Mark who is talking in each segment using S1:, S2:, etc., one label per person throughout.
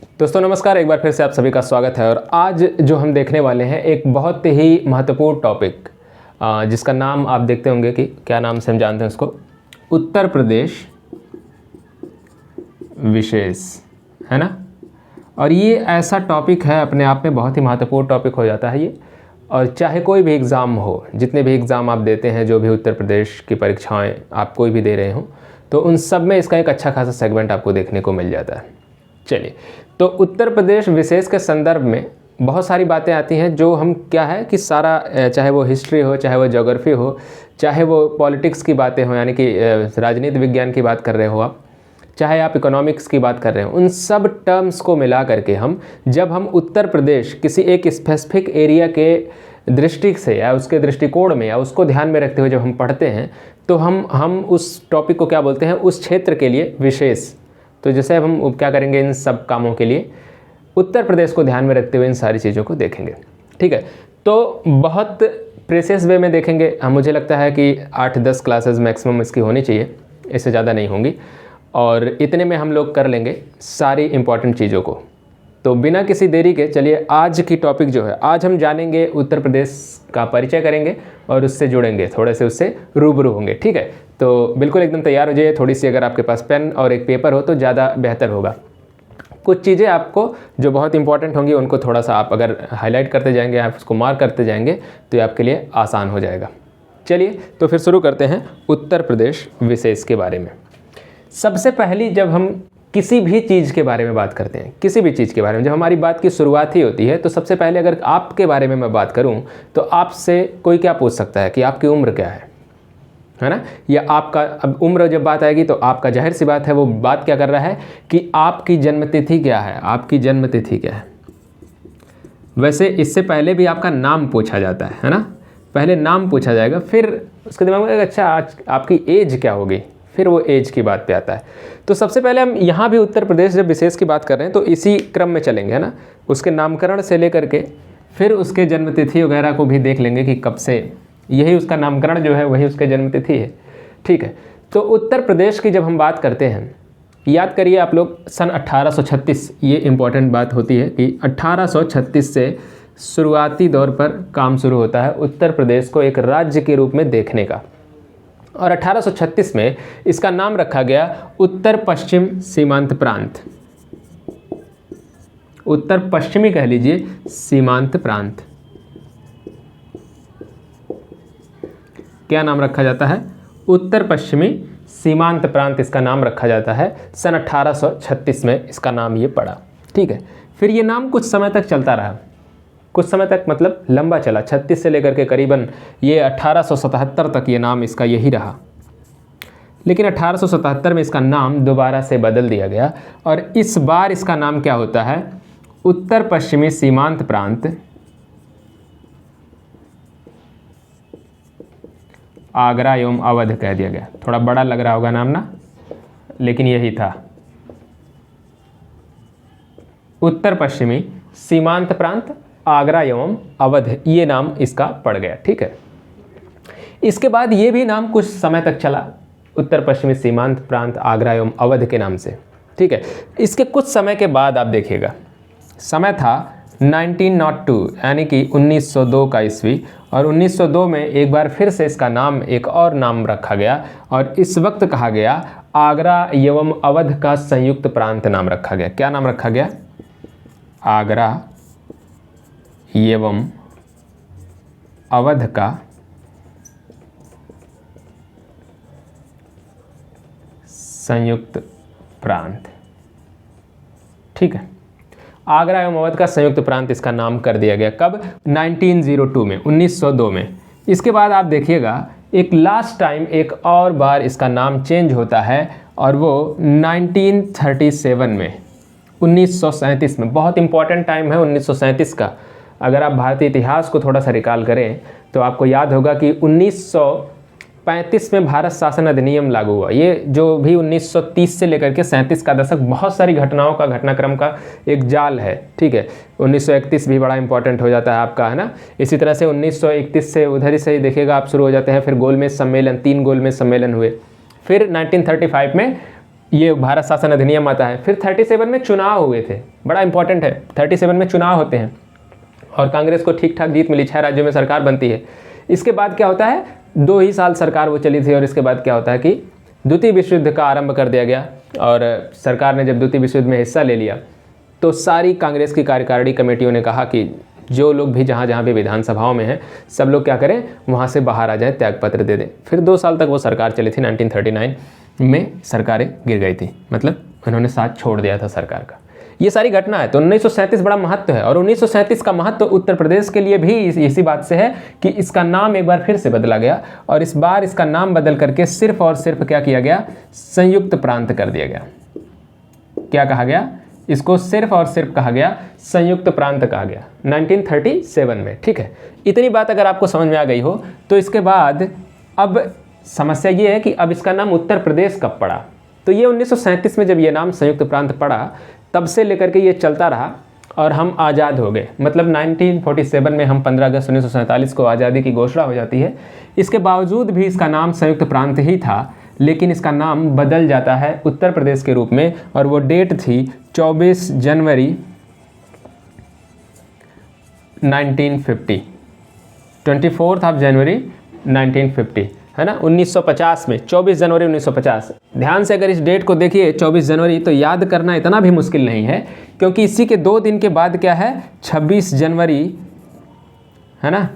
S1: दोस्तों नमस्कार, एक बार फिर से आप सभी का स्वागत है। और आज जो हम देखने वाले हैं एक बहुत ही महत्वपूर्ण टॉपिक, जिसका नाम आप देखते होंगे कि क्या नाम से हम जानते हैं उसको, उत्तर प्रदेश विशेष, है ना। और ये ऐसा टॉपिक है, अपने आप में बहुत ही महत्वपूर्ण टॉपिक हो जाता है ये। और चाहे कोई भी एग्ज़ाम हो, जितने भी एग्ज़ाम आप देते हैं, जो भी उत्तर प्रदेश की परीक्षाएं आप कोई भी दे रहे हो, तो उन सब में इसका एक अच्छा खासा सेगमेंट आपको देखने को मिल जाता है। चलिए, तो उत्तर प्रदेश विशेष के संदर्भ में बहुत सारी बातें आती हैं, जो हम क्या है कि सारा, चाहे वो हिस्ट्री हो, चाहे वो ज्योग्राफी हो, चाहे वो पॉलिटिक्स की बातें हो, यानी कि राजनीति विज्ञान की बात कर रहे हो आप, चाहे आप इकोनॉमिक्स की बात कर रहे हो, उन सब टर्म्स को मिला करके जब हम उत्तर प्रदेश किसी एक स्पेसिफिक एरिया के दृष्टि से या उसके दृष्टिकोण में या उसको ध्यान में रखते हुए जब हम पढ़ते हैं, तो हम उस टॉपिक को क्या बोलते हैं, उस क्षेत्र के लिए विशेष। तो जैसे अब हम क्या करेंगे, इन सब कामों के लिए उत्तर प्रदेश को ध्यान में रखते हुए इन सारी चीज़ों को देखेंगे, ठीक है। तो बहुत प्रेसियस वे में देखेंगे। मुझे लगता है कि 8-10 क्लासेस मैक्सिमम इसकी होनी चाहिए, इससे ज़्यादा नहीं होंगी, और इतने में हम लोग कर लेंगे सारी इम्पॉर्टेंट चीज़ों को। तो बिना किसी देरी के चलिए, आज की टॉपिक जो है, आज हम जानेंगे उत्तर प्रदेश का परिचय करेंगे और उससे जुड़ेंगे, थोड़े से उससे रूबरू होंगे, ठीक है। तो बिल्कुल एकदम तैयार हो जाइए। थोड़ी सी अगर आपके पास पेन और एक पेपर हो तो ज़्यादा बेहतर होगा। कुछ चीज़ें आपको जो बहुत इंपॉर्टेंट होंगी उनको थोड़ा सा आप अगर हाईलाइट करते जाएंगे, आप उसको मार्क करते जाएंगे, तो ये आपके लिए आसान हो जाएगा। चलिए, तो फिर शुरू करते हैं उत्तर प्रदेश विशेष के बारे में। सबसे पहली, जब हम किसी भी चीज़ के बारे में बात करते हैं, किसी भी चीज़ के बारे में जब हमारी बात की शुरुआत ही होती है, तो सबसे पहले अगर आपके बारे में मैं बात करूं, तो आपसे कोई क्या पूछ सकता है कि आपकी उम्र क्या है ना। या आपका, अब उम्र जब बात आएगी तो आपका जाहिर सी बात है, वो बात क्या कर रहा है कि आपकी जन्मतिथि क्या है, आपकी जन्मतिथि क्या है। वैसे इससे पहले भी आपका नाम पूछा जाता है ना। पहले नाम पूछा जाएगा, फिर उसके दिमाग में अच्छा आज आपकी एज क्या होगी, फिर वो एज की बात पे आता है। तो सबसे पहले हम यहाँ भी उत्तर प्रदेश जब विशेष की बात कर रहे हैं तो इसी क्रम में चलेंगे, है ना। उसके नामकरण से लेकर के फिर उसके जन्मतिथि वगैरह को भी देख लेंगे कि कब से, यही उसका नामकरण जो है वही उसके जन्मतिथि है, ठीक है। तो उत्तर प्रदेश की जब हम बात करते हैं, याद करिए आप लोग, सन 1836, ये इम्पॉर्टेंट बात होती है कि 1836 से शुरुआती दौर पर काम शुरू होता है उत्तर प्रदेश को एक राज्य के रूप में देखने का। और 1836 में इसका नाम रखा गया उत्तर पश्चिम सीमांत प्रांत, उत्तर पश्चिमी कह लीजिए सीमांत प्रांत। क्या नाम रखा जाता है, उत्तर पश्चिमी सीमांत प्रांत इसका नाम रखा जाता है। सन 1836 में इसका नाम ये पड़ा, ठीक है। फिर ये नाम कुछ समय तक चलता रहा, कुछ समय तक मतलब लंबा चला, 36 से लेकर के करीबन ये 1877 तक ये नाम इसका यही रहा। लेकिन 1877 में इसका नाम दोबारा से बदल दिया गया, और इस बार इसका नाम क्या होता है, उत्तर पश्चिमी सीमांत प्रांत आगरा एवं अवध कह दिया गया। थोड़ा बड़ा लग रहा होगा नाम ना, लेकिन यही था, उत्तर पश्चिमी सीमांत प्रांत आगरा एवं अवध, ये नाम इसका पड़ गया, ठीक है। इसके बाद ये भी नाम कुछ समय तक चला, उत्तर पश्चिमी सीमांत प्रांत आगरा एवं अवध के नाम से, ठीक है। इसके कुछ समय के बाद आप देखिएगा, समय था 1902, यानी कि 1902 का ईस्वी, और 1902 में एक बार फिर से इसका नाम, एक और नाम रखा गया, और इस वक्त कहा गया आगरा एवं अवध का संयुक्त प्रांत नाम रखा गया। क्या नाम रखा गया, आगरा एवं अवध का संयुक्त प्रांत, ठीक है। आगरा एवं अवध का संयुक्त प्रांत इसका नाम कर दिया गया। कब, 1902 में, 1902 में। इसके बाद आप देखिएगा एक लास्ट टाइम एक और बार इसका नाम चेंज होता है, और वो 1937 में, 1937 में। बहुत इंपॉर्टेंट टाइम है 1937 का। अगर आप भारतीय इतिहास को थोड़ा सा रिकॉल करें तो आपको याद होगा कि 1935 में भारत शासन अधिनियम लागू हुआ। ये जो भी 1930 से लेकर के 37 का दशक बहुत सारी घटनाओं का, घटनाक्रम का एक जाल है, ठीक है। 1931 भी बड़ा इंपॉर्टेंट हो जाता है आपका, है ना। इसी तरह से 1931 से उधर ही से देखिएगा आप शुरू हो जाते हैं। फिर गोलमेज सम्मेलन, 3 गोलमेज सम्मेलन हुए। फिर 1935 में ये भारत शासन अधिनियम आता है। फिर 37 में चुनाव हुए थे, बड़ा इंपॉर्टेंट है, 37 में चुनाव होते हैं और कांग्रेस को ठीक ठाक जीत मिली, 6 राज्यों में सरकार बनती है। इसके बाद क्या होता है, 2 ही साल सरकार वो चली थी और इसके बाद क्या होता है कि द्वितीय विश्व युद्ध का आरंभ कर दिया गया और सरकार ने जब द्वितीय विश्व युद्ध में हिस्सा ले लिया तो सारी कांग्रेस की कार्यकारिणी कमेटियों ने कहा कि जो लोग भी जहाँ जहाँ भी विधानसभाओं में हैं सब लोग क्या करें, वहाँ से बाहर आ जाएं, त्यागपत्र दे दें। फिर 2 साल तक वो सरकार चली थी। 1939 में सरकारें गिर गई थी, मतलब उन्होंने साथ छोड़ दिया था सरकार का। ये सारी घटना है। तो 1937 बड़ा महत्व है और 1937 का महत्व उत्तर प्रदेश के लिए भी इसी बात से है कि इसका नाम एक बार फिर से बदला गया और इस बार इसका नाम बदल करके सिर्फ और सिर्फ क्या किया गया, संयुक्त प्रांत कर दिया गया। क्या कहा गया, इसको सिर्फ और सिर्फ कहा गया संयुक्त प्रांत कहा गया 1937 में। ठीक है, इतनी बात अगर आपको समझ में आ गई हो तो इसके बाद अब समस्या ये है कि अब इसका नाम उत्तर प्रदेश कब पड़ा। तो ये 1937 में जब ये नाम संयुक्त प्रांत पड़ा तब से लेकर के ये चलता रहा और हम आज़ाद हो गए। मतलब 1947 में हम 15 अगस्त 1947 को आज़ादी की घोषणा हो जाती है। इसके बावजूद भी इसका नाम संयुक्त प्रांत ही था, लेकिन इसका नाम बदल जाता है उत्तर प्रदेश के रूप में और वो डेट थी 24 जनवरी 1950, 24 ऑफ जनवरी 1950, है ना, 1950 में 24 जनवरी 1950। ध्यान से अगर इस डेट को देखिए 24 जनवरी तो याद करना इतना भी मुश्किल नहीं है, क्योंकि इसी के 2 दिन के बाद क्या है, 26 जनवरी, है ना,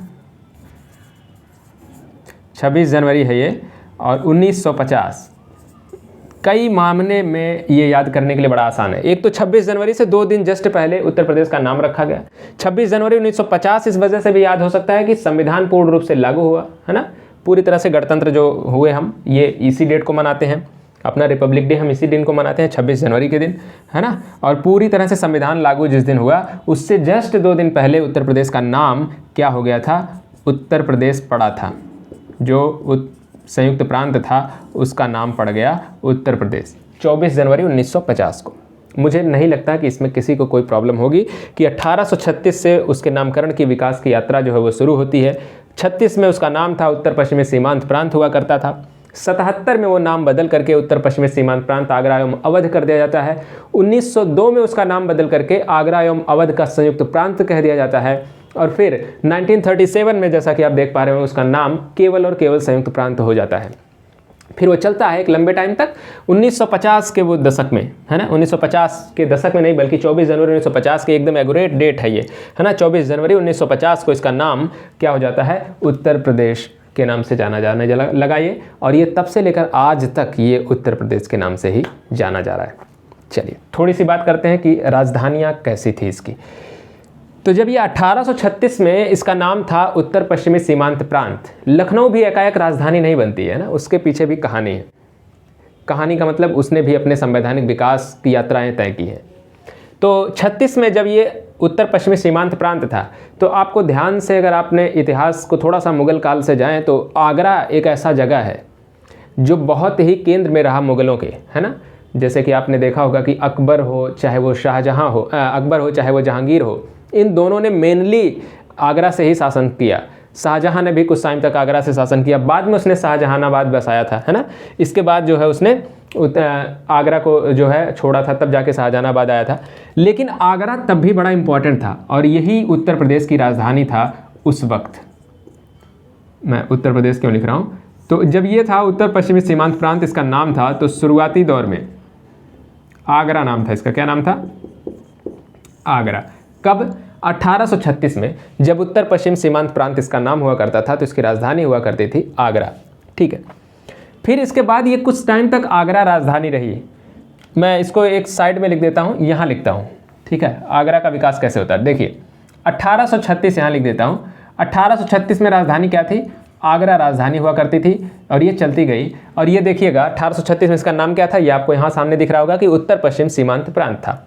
S1: 26 जनवरी है ये और 1950। कई मामले में ये याद करने के लिए बड़ा आसान है। एक तो 26 जनवरी से 2 दिन जस्ट पहले उत्तर प्रदेश का नाम रखा गया। 26 जनवरी 1950 इस वजह से भी याद हो सकता है कि संविधान पूर्ण रूप से लागू हुआ, है ना, पूरी तरह से गणतंत्र जो हुए हम ये इसी डेट को मनाते हैं, अपना रिपब्लिक डे हम इसी दिन को मनाते हैं 26 जनवरी के दिन, है ना। और पूरी तरह से संविधान लागू जिस दिन हुआ उससे जस्ट 2 दिन पहले उत्तर प्रदेश का नाम क्या हो गया था, उत्तर प्रदेश पड़ा था। जो संयुक्त प्रांत था उसका नाम पड़ गया उत्तर प्रदेश 24 जनवरी 1950 को। मुझे नहीं लगता कि इसमें किसी को कोई प्रॉब्लम होगी कि 1836 से उसके नामकरण की विकास की यात्रा जो है वो शुरू होती है। 36 में उसका नाम था उत्तर पश्चिमी सीमांत प्रांत हुआ करता था। 77 में वो नाम बदल करके उत्तर पश्चिमी सीमांत प्रांत आगरा एवं अवध कर दिया जाता है। 1902 में उसका नाम बदल करके आगरा एवं अवध का संयुक्त प्रांत कह दिया जाता है और फिर 1937 में जैसा कि आप देख पा रहे हो उसका नाम केवल और केवल संयुक्त प्रांत हो जाता है। फिर वो चलता है एक लंबे टाइम तक 1950 के वो दशक में, है ना, 1950 के दशक में नहीं बल्कि 24 जनवरी 1950 की एकदम एगुरेट डेट है ये, है ना, 24 जनवरी 1950 को इसका नाम क्या हो जाता है, उत्तर प्रदेश के नाम से जाना जाने लगा ये, और ये तब से लेकर आज तक ये उत्तर प्रदेश के नाम से ही जाना जा रहा है। चलिए थोड़ी सी बात करते हैं कि राजधानियाँ कैसी थी इसकी। तो जब ये 1836 में इसका नाम था उत्तर पश्चिमी सीमांत प्रांत, लखनऊ भी एकाएक राजधानी नहीं बनती है ना, उसके पीछे भी कहानी है। कहानी का मतलब उसने भी अपने संवैधानिक विकास की यात्राएं तय की हैं। तो 36 में जब ये उत्तर पश्चिमी सीमांत प्रांत था तो आपको ध्यान से अगर आपने इतिहास को थोड़ा सा मुगल काल से जाएं तो आगरा एक ऐसा जगह है जो बहुत ही केंद्र में रहा मुगलों के, है ना। जैसे कि आपने देखा होगा कि अकबर हो चाहे वो शाहजहाँ हो, अकबर हो चाहे वो जहांगीर हो, इन दोनों ने मेनली आगरा से ही शासन किया। शाहजहाँ ने भी कुछ टाइम तक आगरा से शासन किया, बाद में उसने शाहजहानाबाद बसाया था, है ना। इसके बाद जो है उसने आगरा को जो है छोड़ा था, तब जाके शाहजहानाबाद आया था। लेकिन आगरा तब भी बड़ा इम्पोर्टेंट था और यही उत्तर प्रदेश की राजधानी था उस वक्त। मैं उत्तर प्रदेश क्यों लिख रहा हूँ, तो जब ये था उत्तर पश्चिमी सीमांत प्रांत इसका नाम था, तो शुरुआती दौर में आगरा नाम था इसका। क्या नाम था, आगरा। कब, 1836 में जब उत्तर पश्चिम सीमांत प्रांत इसका नाम हुआ करता था तो इसकी राजधानी हुआ करती थी आगरा। ठीक है, फिर इसके बाद ये कुछ टाइम तक आगरा राजधानी रही। मैं इसको एक साइड में लिख देता हूँ, यहाँ लिखता हूँ, ठीक है। आगरा का विकास कैसे होता है देखिए, 1836 यहाँ लिख देता हूँ। 1836 में राजधानी क्या थी, आगरा राजधानी हुआ करती थी और ये चलती गई। और ये देखिएगा 1836 में इसका नाम क्या था, ये आपको यहाँ सामने दिख रहा होगा कि उत्तर पश्चिम सीमांत प्रांत था।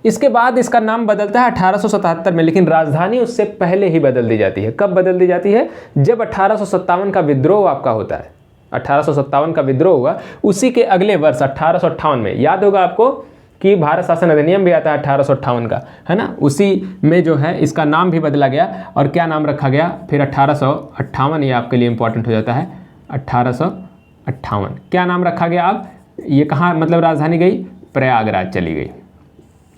S1: इसके बाद इसका नाम बदलता है 1877 में, लेकिन राजधानी उससे पहले ही बदल दी जाती है। कब बदल दी जाती है, जब 1857 का विद्रोह आपका होता है। 1857 का विद्रोह हुआ, उसी के अगले वर्ष 1858 में, याद होगा आपको कि भारत शासन अधिनियम भी आता है 1858 का, है ना। उसी में जो है इसका नाम भी बदला गया और क्या नाम रखा गया फिर 1858, ये आपके लिए इंपॉर्टेंट हो जाता है। 1858 क्या नाम रखा गया, अब ये कहाँ मतलब राजधानी गई, प्रयागराज चली गई।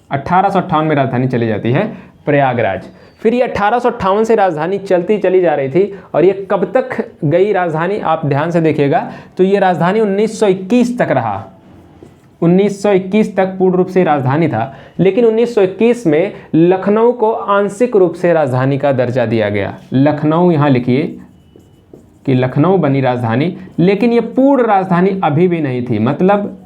S1: 1858 में राजधानी चली जाती है प्रयागराज। फिर ये 1858 से राजधानी चलती चली जा रही थी, और ये कब तक गई राजधानी, आप ध्यान से देखिएगा तो ये राजधानी 1921 तक रहा। 1921 तक पूर्ण रूप से राजधानी था, लेकिन 1921 में लखनऊ को आंशिक रूप से राजधानी का दर्जा दिया गया। लखनऊ यहाँ लिखिए कि लखनऊ बनी राजधानी, लेकिन ये पूर्ण राजधानी अभी भी नहीं थी। मतलब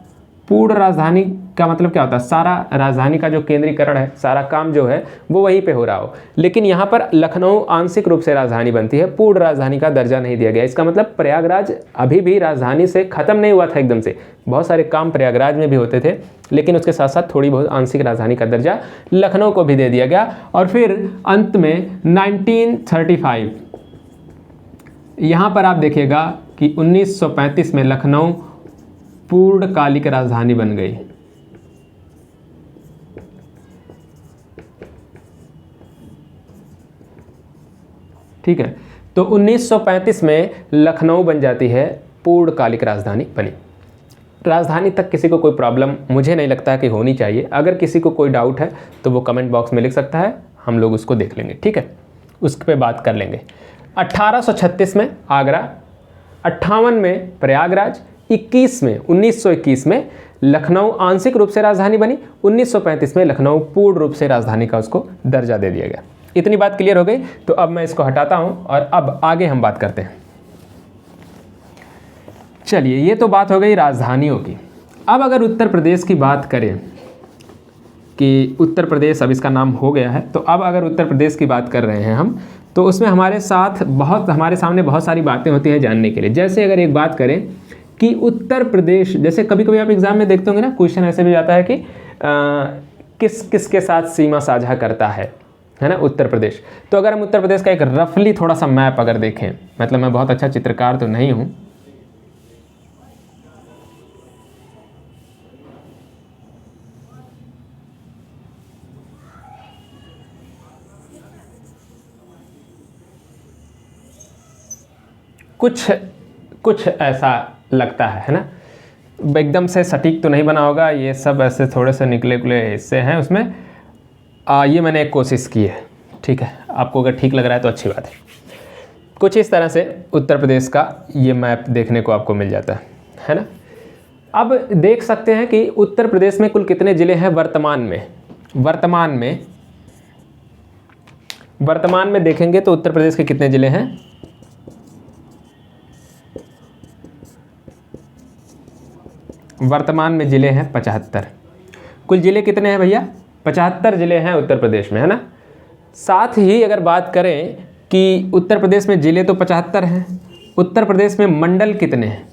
S1: पूर्ण राजधानी का मतलब क्या होता है, सारा राजधानी का जो केंद्रीकरण है, सारा काम जो है वो वहीं पे हो रहा हो, लेकिन यहाँ पर लखनऊ आंशिक रूप से राजधानी बनती है, पूर्ण राजधानी का दर्जा नहीं दिया गया। इसका मतलब प्रयागराज अभी भी राजधानी से ख़त्म नहीं हुआ था एकदम से, बहुत सारे काम प्रयागराज में भी होते थे, लेकिन उसके साथ साथ थोड़ी बहुत आंशिक राजधानी का दर्जा लखनऊ को भी दे दिया गया। और फिर अंत में 1935 यहाँ पर आप देखिएगा कि 1935 में लखनऊ पूर्णकालिक राजधानी बन गई। ठीक है, तो 1935 में लखनऊ बन जाती है पूर्णकालिक राजधानी बनी। राजधानी तक किसी को कोई प्रॉब्लम मुझे नहीं लगता है कि होनी चाहिए। अगर किसी को कोई डाउट है तो वो कमेंट बॉक्स में लिख सकता है, हम लोग उसको देख लेंगे। ठीक है, उस पर बात कर लेंगे। 1836 में आगरा, 58 में प्रयागराज, 1921 में लखनऊ आंशिक रूप से राजधानी बनी, 1935 में लखनऊ पूर्ण रूप से राजधानी का उसको दर्जा दे दिया गया। इतनी बात क्लियर हो गई, तो अब मैं इसको हटाता हूं और अब आगे हम बात करते हैं। चलिए, ये तो बात हो गई राजधानियों की। अब अगर उत्तर प्रदेश की बात करें कि उत्तर प्रदेश अब इसका नाम हो गया है, तो अब अगर उत्तर प्रदेश की बात कर रहे हैं हम, तो उसमें हमारे सामने बहुत सारी बातें होती हैं जानने के लिए। जैसे अगर एक बात करें कि उत्तर प्रदेश, जैसे कभी कभी आप एग्जाम में देखते होंगे ना, क्वेश्चन ऐसे भी जाता है कि किस किस के साथ सीमा साझा करता है ना उत्तर प्रदेश। तो अगर हम उत्तर प्रदेश का एक रफली थोड़ा सा मैप अगर देखें, मतलब मैं बहुत अच्छा चित्रकार तो नहीं हूँ, कुछ ऐसा लगता है ना, एकदम से सटीक तो नहीं बना होगा, ये सब ऐसे थोड़े से निकले हिस्से हैं उसमें। ये मैंने एक कोशिश की है। ठीक है, आपको अगर ठीक लग रहा है तो अच्छी बात है। कुछ इस तरह से उत्तर प्रदेश का ये मैप देखने को आपको मिल जाता है ना। अब देख सकते हैं कि उत्तर प्रदेश में कुल कितने ज़िले हैं वर्तमान में देखेंगे तो उत्तर प्रदेश के कितने ज़िले हैं। वर्तमान में ज़िले हैं 75। कुल ज़िले कितने हैं भैया, 75 ज़िले हैं उत्तर प्रदेश में, है ना। साथ ही अगर बात करें कि उत्तर प्रदेश में ज़िले तो 75 हैं, उत्तर प्रदेश में मंडल कितने हैं।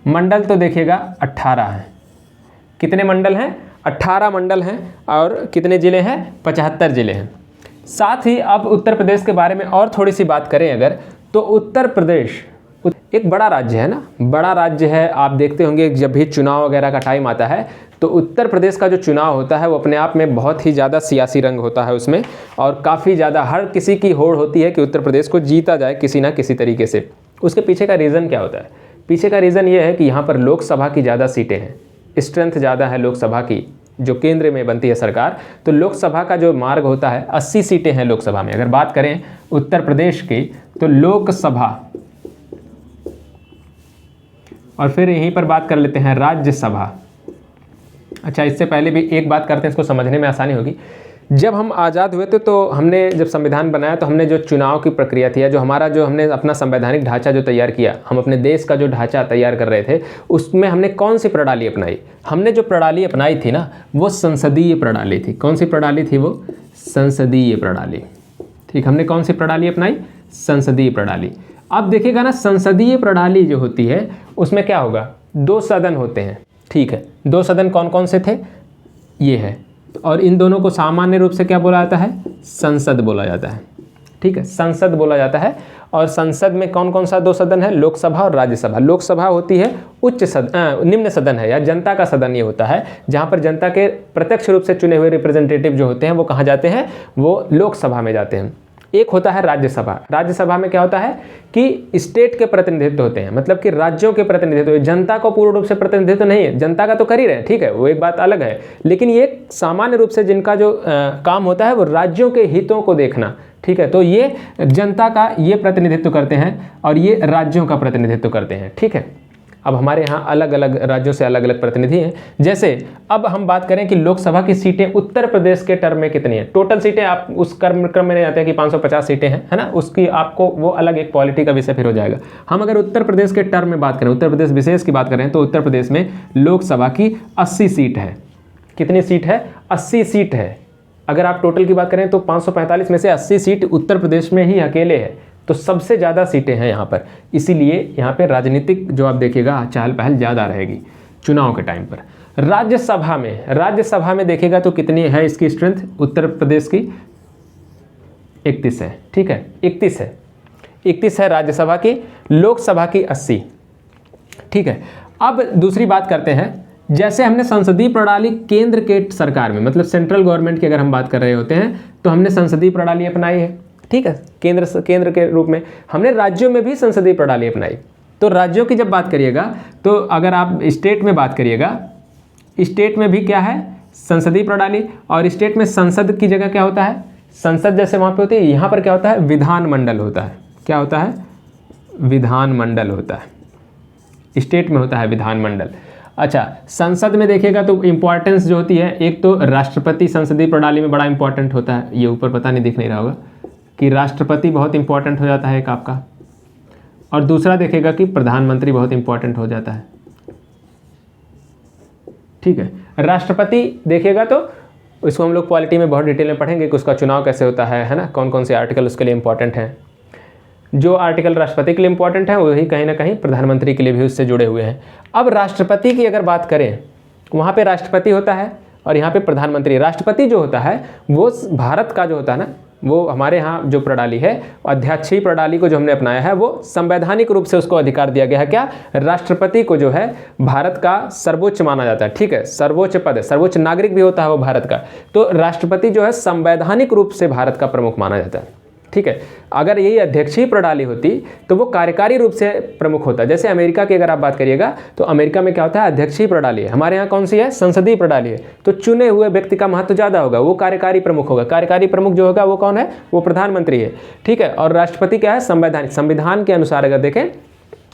S1: मंडल तो देखिएगा 18 हैं। कितने मंडल हैं, 18 मंडल हैं। और कितने ज़िले हैं, 75 ज़िले हैं। साथ ही अब उत्तर प्रदेश के बारे में और थोड़ी सी बात करें अगर, तो उत्तर प्रदेश एक बड़ा राज्य है ना, बड़ा राज्य है। आप देखते होंगे जब भी चुनाव वगैरह का टाइम आता है तो उत्तर प्रदेश का जो चुनाव होता है वो अपने आप में बहुत ही ज़्यादा सियासी रंग होता है उसमें, और काफ़ी ज़्यादा हर किसी की होड़ होती है कि उत्तर प्रदेश को जीता जाए किसी ना किसी तरीके से। उसके पीछे का रीज़न क्या होता है, पीछे का रीज़न ये है कि यहाँ पर लोकसभा की ज़्यादा सीटें हैं, स्ट्रेंथ ज़्यादा है लोकसभा की, जो केंद्र में बनती है सरकार। तो लोकसभा का जो मार्ग होता है, 80 सीटें हैं लोकसभा में। अगर बात करें उत्तर प्रदेश की तो लोकसभा, और फिर यहीं पर बात कर लेते हैं राज्यसभा। अच्छा, इससे पहले भी एक बात करते हैं, इसको समझने में आसानी होगी। जब हम आज़ाद हुए थे तो हमने जब संविधान बनाया तो हमने जो चुनाव की प्रक्रिया थी, या जो हमने अपना संवैधानिक ढांचा जो तैयार किया, हम अपने देश का जो ढांचा तैयार कर रहे थे, उसमें हमने कौन सी प्रणाली अपनाई। हमने जो प्रणाली अपनाई थी ना, वो संसदीय प्रणाली थी। कौन सी प्रणाली थी वो, संसदीय प्रणाली। ठीक, हमने कौन सी प्रणाली अपनाई, संसदीय प्रणाली। अब देखिएगा ना, संसदीय प्रणाली जो होती है उसमें क्या होगा, 2 सदन होते हैं। ठीक है, 2 सदन कौन कौन से थे, ये है, और इन दोनों को सामान्य रूप से क्या बोला जाता है, संसद बोला जाता है। ठीक है, संसद बोला जाता है। और संसद में कौन कौन सा 2 सदन है, लोकसभा और राज्यसभा। लोकसभा होती है निम्न सदन है, या जनता का सदन ये होता है, जहाँ पर जनता के प्रत्यक्ष रूप से चुने हुए रिप्रेजेंटेटिव जो होते हैं वो कहाँ जाते हैं, वो लोकसभा में जाते हैं। एक होता है राज्यसभा। राज्यसभा में क्या होता है कि स्टेट के प्रतिनिधित्व होते हैं, मतलब कि राज्यों के प्रतिनिधित्व, जनता को पूर्ण रूप से प्रतिनिधित्व नहीं है, जनता का तो कर ही रहे हैं, ठीक है, वो एक बात अलग है, लेकिन ये सामान्य रूप से जिनका जो काम होता है वो राज्यों के हितों को देखना, ठीक है, तो ये जनता का ये प्रतिनिधित्व करते हैं और ये राज्यों का प्रतिनिधित्व करते हैं, ठीक है। अब हमारे यहाँ अलग अलग राज्यों से अलग अलग प्रतिनिधि हैं। जैसे अब हम बात करें कि लोकसभा की सीटें उत्तर प्रदेश के टर्म में कितनी है, टोटल सीटें आप उस क्रम में नहीं आते हैं कि 550 सीटें हैं, है ना, उसकी आपको वो अलग एक पॉलिटी का विषय फिर हो जाएगा। हम अगर उत्तर प्रदेश के टर्म में बात करें, उत्तर प्रदेश विशेष की बात करें, तो उत्तर प्रदेश में लोकसभा की 80 सीट है। कितनी सीट है? 80 सीट है। अगर आप टोटल की बात करें तो 545 में से 80 सीट उत्तर प्रदेश में ही अकेले है, तो सबसे ज़्यादा सीटें हैं यहाँ पर। इसीलिए यहाँ पे राजनीतिक जो आप देखिएगा चहल पहल ज़्यादा रहेगी चुनाव के टाइम पर। राज्यसभा में देखिएगा तो कितनी है इसकी स्ट्रेंथ, उत्तर प्रदेश की 31 है, ठीक है, 31 है राज्यसभा की, लोकसभा की 80, ठीक है। अब दूसरी बात करते हैं, जैसे हमने संसदीय प्रणाली केंद्र के सरकार में, मतलब सेंट्रल गवर्नमेंट की अगर हम बात कर रहे होते हैं तो हमने संसदीय प्रणाली अपनाई है, ठीक है, केंद्र के रूप में। हमने राज्यों में भी संसदीय प्रणाली अपनाई। तो राज्यों की जब बात करिएगा तो अगर आप स्टेट में बात करिएगा, स्टेट में भी क्या है? संसदीय प्रणाली। और स्टेट में संसद की जगह क्या होता है? संसद जैसे वहाँ पे होती है, यहाँ पर क्या होता है? विधानमंडल होता है। क्या होता है? विधानमंडल होता है। स्टेट में होता है विधानमंडल। अच्छा, संसद में देखिएगा तो इंपॉर्टेंस जो होती है, एक तो राष्ट्रपति संसदीय प्रणाली में बड़ा इंपॉर्टेंट होता है, ये ऊपर पता नहीं दिख नहीं रहा होगा कि राष्ट्रपति बहुत इंपॉर्टेंट हो जाता है एक आपका, और दूसरा देखिएगा कि प्रधानमंत्री बहुत इंपॉर्टेंट हो जाता है, ठीक है। राष्ट्रपति देखिएगा तो इसको हम लोग पॉलिटी में बहुत डिटेल में पढ़ेंगे कि उसका चुनाव कैसे होता है ना, कौन कौन से आर्टिकल उसके लिए इंपॉर्टेंट हैं। जो आर्टिकल राष्ट्रपति के लिए इंपॉर्टेंट है वही कहीं ना कहीं प्रधानमंत्री के लिए भी उससे जुड़े हुए हैं। अब राष्ट्रपति की अगर बात करें, वहाँ पे राष्ट्रपति होता है और यहाँ पे प्रधानमंत्री। राष्ट्रपति जो होता है वो भारत का जो होता है ना, वो हमारे यहाँ जो प्रणाली है, अध्यक्षीय प्रणाली को जो हमने अपनाया है, वो संवैधानिक रूप से उसको अधिकार दिया गया है। क्या? राष्ट्रपति को जो है भारत का सर्वोच्च माना जाता है, ठीक है, सर्वोच्च पद है, सर्वोच्च नागरिक भी होता है वो भारत का। तो राष्ट्रपति जो है संवैधानिक रूप से भारत का प्रमुख माना जाता है, ठीक है। अगर यही अध्यक्षीय प्रणाली होती तो वो कार्यकारी रूप से प्रमुख होता। जैसे अमेरिका की अगर आप बात करिएगा तो अमेरिका में क्या होता है? अध्यक्षीय प्रणाली है। हमारे यहाँ कौन सी है? संसदीय प्रणाली है। तो चुने हुए व्यक्ति का महत्व ज़्यादा होगा, वो कार्यकारी प्रमुख होगा। कार्यकारी प्रमुख जो होगा वो कौन है? वो प्रधानमंत्री है, ठीक है। और राष्ट्रपति क्या है? संवैधानिक, संविधान के अनुसार अगर देखें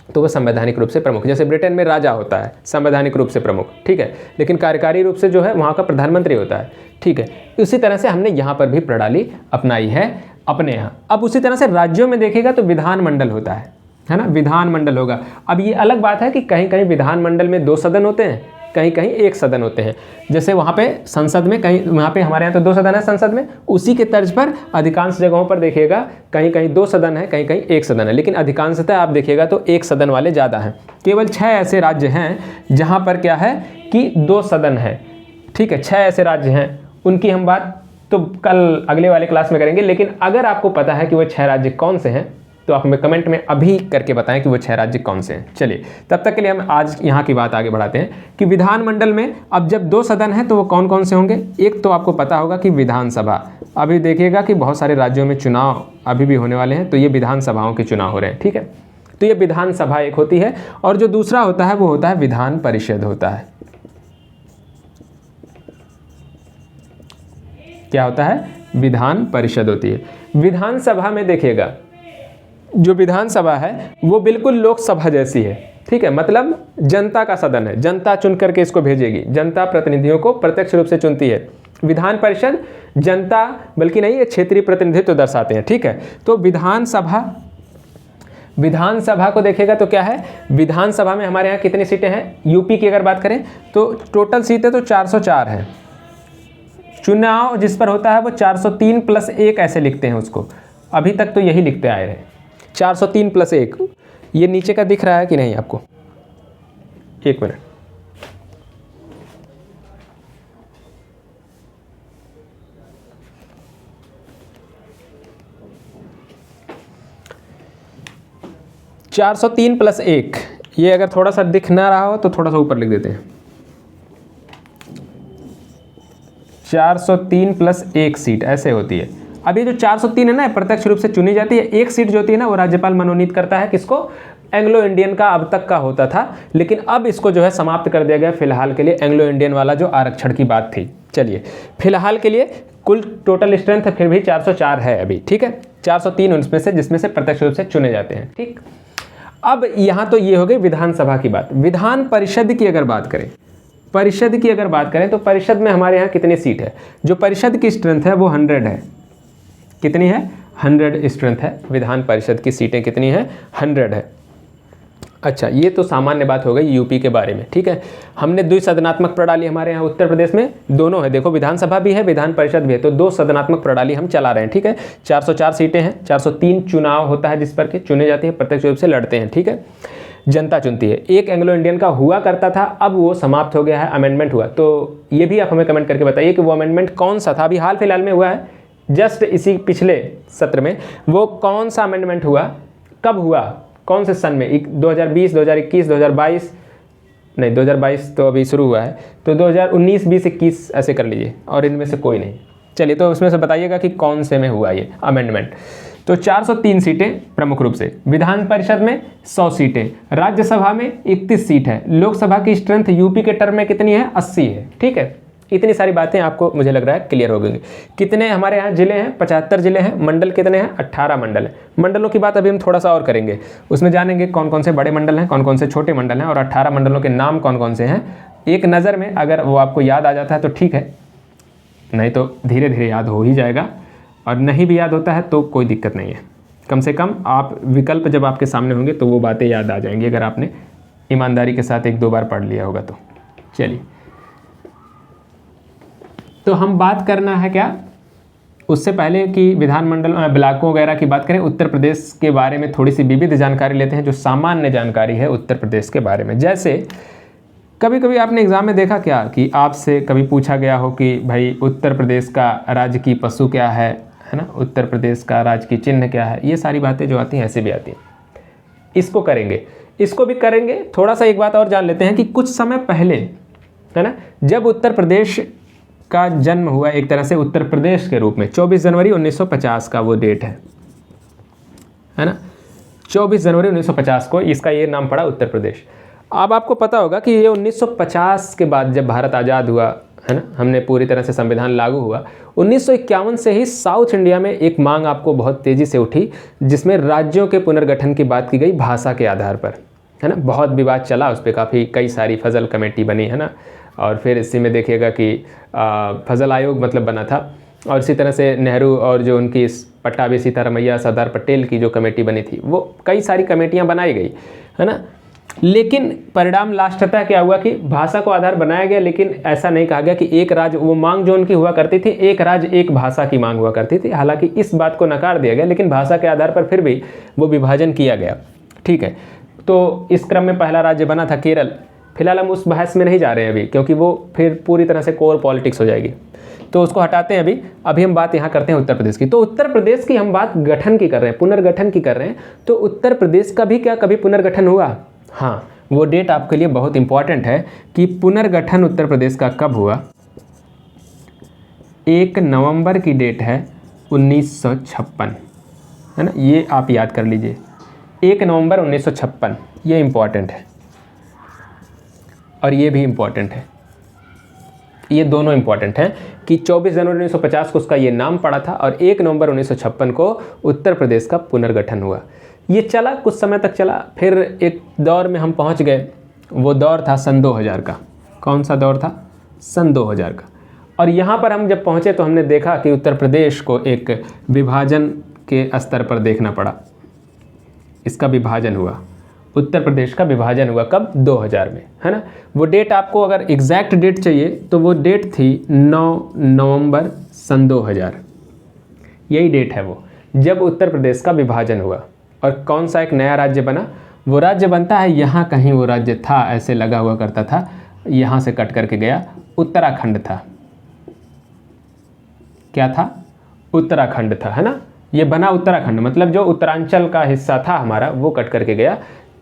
S1: तो वह संवैधानिक रूप से प्रमुख। जैसे ब्रिटेन में राजा होता है संवैधानिक रूप से प्रमुख, ठीक है, लेकिन कार्यकारी रूप से जो है वहाँ का प्रधानमंत्री होता है, ठीक है। उसी तरह से हमने यहाँ पर भी प्रणाली अपनाई है अपने यहाँ। अब उसी तरह से राज्यों में देखेगा तो विधानमंडल होता है ना, विधानमंडल होगा। अब ये अलग बात है कि कहीं कहीं विधानमंडल में 2 सदन होते हैं, कहीं कहीं 1 सदन होते हैं। जैसे वहाँ पे संसद में, कहीं वहाँ पे हमारे यहाँ तो 2 सदन है संसद में, उसी के तर्ज पर अधिकांश जगहों पर देखिएगा कहीं कहीं 2 सदन है, कहीं कहीं 1 सदन है, लेकिन अधिकांशतः आप देखिएगा तो 1 सदन वाले ज़्यादा हैं। केवल 6 ऐसे राज्य हैं जहाँ पर क्या है कि 2 सदन है, ठीक है, 6 ऐसे राज्य हैं। उनकी हम बात तो कल अगले वाले क्लास में करेंगे, लेकिन अगर आपको पता है कि वो 6 राज्य कौन से हैं तो आप हमें कमेंट में अभी करके बताएं कि वो 6 राज्य कौन से हैं। चलिए, तब तक के लिए हम आज यहाँ की बात आगे बढ़ाते हैं कि विधानमंडल में अब जब 2 सदन हैं तो वो कौन कौन से होंगे। एक तो आपको पता होगा कि विधानसभा, अभी देखिएगा कि बहुत सारे राज्यों में चुनाव अभी भी होने वाले हैं, तो ये विधानसभाओं के चुनाव हो रहे हैं, ठीक है। तो ये विधानसभा एक होती है, और जो दूसरा होता है वो होता है विधान परिषद होता है। क्या होता है? विधान परिषद होती है। विधानसभा में देखिएगा, जो विधानसभा है वो बिल्कुल लोकसभा जैसी है, ठीक है, मतलब जनता का सदन है, जनता चुन करके इसको भेजेगी, जनता प्रतिनिधियों को प्रत्यक्ष रूप से चुनती है। विधान परिषद जनता बल्कि नहीं, ये क्षेत्रीय प्रतिनिधित्व दर्शाते हैं, ठीक है। तो विधानसभा को देखेगा तो क्या है? विधानसभा में हमारे यहाँ कितनी सीटें हैं? यूपी की अगर बात करें तो टोटल सीटें तो 404 हैं। चुनाव जिस पर होता है वो 403 + 1 ऐसे लिखते हैं उसको, अभी तक तो यही लिखते आए रहे, 403 + 1। ये नीचे का दिख रहा है कि नहीं आपको? एक मिनट, (403 + 1) ये अगर थोड़ा सा दिख ना रहा हो तो थोड़ा सा ऊपर लिख देते हैं। 403 + 1 सीट ऐसे होती है। अब ये जो 403 है ना, प्रत्यक्ष रूप से चुनी जाती है। एक सीट जो होती है ना, वो राज्यपाल मनोनीत करता है। किसको? एंग्लो इंडियन का अब तक का होता था, लेकिन अब इसको जो है समाप्त कर दिया गया फिलहाल के लिए, एंग्लो इंडियन वाला जो आरक्षण की बात थी। चलिए, फिलहाल के लिए कुल टोटल स्ट्रेंथ फिर भी 404 है अभी, ठीक है। 403 उनमें से, जिसमें से प्रत्यक्ष रूप से चुने जाते हैं, ठीक। अब यहाँ तो ये हो गई विधानसभा की बात। विधान परिषद की अगर बात करें, परिषद की अगर बात करें तो परिषद में हमारे यहाँ कितनी सीट है? जो परिषद की स्ट्रेंथ है वो 100 है। कितनी है? 100 स्ट्रेंथ है। विधान परिषद की सीटें कितनी है? 100 है। अच्छा, ये तो सामान्य बात हो गई यूपी के बारे में, ठीक है। हमने द्विसदनात्मक प्रणाली हमारे यहाँ उत्तर प्रदेश में दोनों है, देखो विधानसभा भी है, विधान परिषद भी है, तो 2 सदनात्मक प्रणाली हम चला रहे हैं, ठीक है। 404 सीटें हैं, 403 चुनाव होता है जिस पर के चुने जाते हैं, प्रत्यक्ष रूप से लड़ते हैं, ठीक है, जनता चुनती है। एक एंग्लो इंडियन का हुआ करता था, अब वो समाप्त हो गया है, अमेंडमेंट हुआ। तो ये भी आप हमें कमेंट करके बताइए कि वो अमेंडमेंट कौन सा था? अभी हाल फिलहाल में हुआ है, जस्ट इसी पिछले सत्र में। वो कौन सा अमेंडमेंट हुआ, कब हुआ, कौन से सन में? 2020, 2021, 2022, नहीं 2022 तो अभी शुरू हुआ है, तो 2019, 20, 21 ऐसे कर लीजिए, और इनमें से कोई नहीं। चलिए, तो उसमें से बताइएगा कि कौन से में हुआ ये अमेंडमेंट। तो 403 सीटें प्रमुख रूप से, विधान परिषद में 100 सीटें, राज्यसभा में 31 सीट है, लोकसभा की स्ट्रेंथ यूपी के टर्म में कितनी है? 80 है, ठीक है। इतनी सारी बातें आपको मुझे लग रहा है क्लियर हो गई। कितने हमारे यहाँ जिले हैं? 75 जिले हैं। मंडल कितने हैं? 18 मंडल हैं। मंडलों की बात अभी हम थोड़ा सा और करेंगे, उसमें जानेंगे कौन कौन से बड़े मंडल हैं, कौन कौन से छोटे मंडल हैं, और 18 मंडलों के नाम कौन कौन से हैं। एक नज़र में अगर वो आपको याद आ जाता है तो ठीक है, नहीं तो धीरे धीरे याद हो ही जाएगा, और नहीं भी याद होता है तो कोई दिक्कत नहीं है। कम से कम आप विकल्प जब आपके सामने होंगे तो वो बातें याद आ जाएंगी, अगर आपने ईमानदारी के साथ 1-2 बार पढ़ लिया होगा तो। चलिए, तो हम बात करना है क्या, उससे पहले कि विधानमंडल ब्लॉकों वगैरह की बात करें, उत्तर प्रदेश के बारे में थोड़ी सी विविध जानकारी लेते हैं, जो सामान्य जानकारी है उत्तर प्रदेश के बारे में। जैसे कभी कभी आपने एग्जाम में देखा क्या कि आपसे कभी पूछा गया हो कि भाई उत्तर प्रदेश का राजकीय पशु क्या है ना, उत्तर प्रदेश का राजकीय चिन्ह क्या है। ये सारी बातें जो आती हैं ऐसे भी आती हैं। इसको करेंगे, इसको भी करेंगे। थोड़ा सा एक बात और जान लेते हैं कि कुछ समय पहले, है ना, जब उत्तर प्रदेश का जन्म हुआ एक तरह से उत्तर प्रदेश के रूप में, 24 जनवरी 1950 का वो डेट है ना, 24 जनवरी 1950 को इसका ये नाम पड़ा उत्तर प्रदेश। अब आपको पता होगा कि ये 1950 के बाद जब भारत आज़ाद हुआ, है ना, हमने पूरी तरह से संविधान लागू हुआ, 1951 से ही साउथ इंडिया में एक मांग आपको बहुत तेज़ी से उठी, जिसमें राज्यों के पुनर्गठन की बात की गई भाषा के आधार पर, है ना। बहुत विवाद चला उस पर, काफ़ी कई सारी फजल कमेटी बनी, है ना, और फिर इसी में देखिएगा कि फजल आयोग मतलब बना था, और इसी तरह से नेहरू और जो उनकी पट्टाभी सीतारमैया, सरदार पटेल की जो कमेटी बनी थी, वो कई सारी कमेटियां बनाई गई, है ना। लेकिन परिणाम लास्टतः क्या हुआ कि भाषा को आधार बनाया गया, लेकिन ऐसा नहीं कहा गया कि एक राज्य, वो मांग जो उनकी हुआ करती थी, एक राज्य एक भाषा की मांग हुआ करती थी। हालांकि इस बात को नकार दिया गया, लेकिन भाषा के आधार पर फिर भी वो विभाजन किया गया, ठीक है। तो इस क्रम में पहला राज्य बना था केरल। फिलहाल हम उस बहस में नहीं जा रहे हैं अभी, क्योंकि वो फिर पूरी तरह से कोर पॉलिटिक्स हो जाएगी, तो उसको हटाते हैं अभी हम बात यहाँ करते हैं उत्तर प्रदेश की। तो उत्तर प्रदेश की हम बात गठन की कर रहे हैं, पुनर्गठन की कर रहे हैं। तो उत्तर प्रदेश का भी क्या कभी पुनर्गठन हुआ? हाँ, वो डेट आपके लिए बहुत इंपॉर्टेंट है कि पुनर्गठन उत्तर प्रदेश का कब हुआ। 1 नवंबर की डेट है 1956, है ना, ये आप याद कर लीजिए, 1 नवंबर 1956, ये इम्पॉर्टेंट है और ये भी इम्पॉर्टेंट है। ये दोनों इम्पॉर्टेंट हैं कि 24 जनवरी 1950 को उसका ये नाम पड़ा था, और 1 नवंबर 1956 को उत्तर प्रदेश का पुनर्गठन हुआ। ये चला, कुछ समय तक चला, फिर एक दौर में हम पहुंच गए, वो दौर था सन 2000 का। कौन सा दौर था? सन 2000 का। और यहाँ पर हम जब पहुँचे तो हमने देखा कि उत्तर प्रदेश को एक विभाजन के स्तर पर देखना पड़ा। इसका विभाजन हुआ, उत्तर प्रदेश का विभाजन हुआ कब? 2000 में, है ना। वो डेट आपको अगर एग्जैक्ट डेट चाहिए तो वो डेट थी 9 नवंबर सन 2000। यही डेट है वो, जब उत्तर प्रदेश का विभाजन हुआ। और कौन सा एक नया राज्य बना? वो राज्य बनता है, यहाँ कहीं वो राज्य था, ऐसे लगा हुआ करता था, यहाँ से कट करके गया, उत्तराखंड था। क्या था? उत्तराखंड था, है ना। ये बना उत्तराखंड, मतलब जो उत्तरांचल का हिस्सा था हमारा, वो कट करके गया,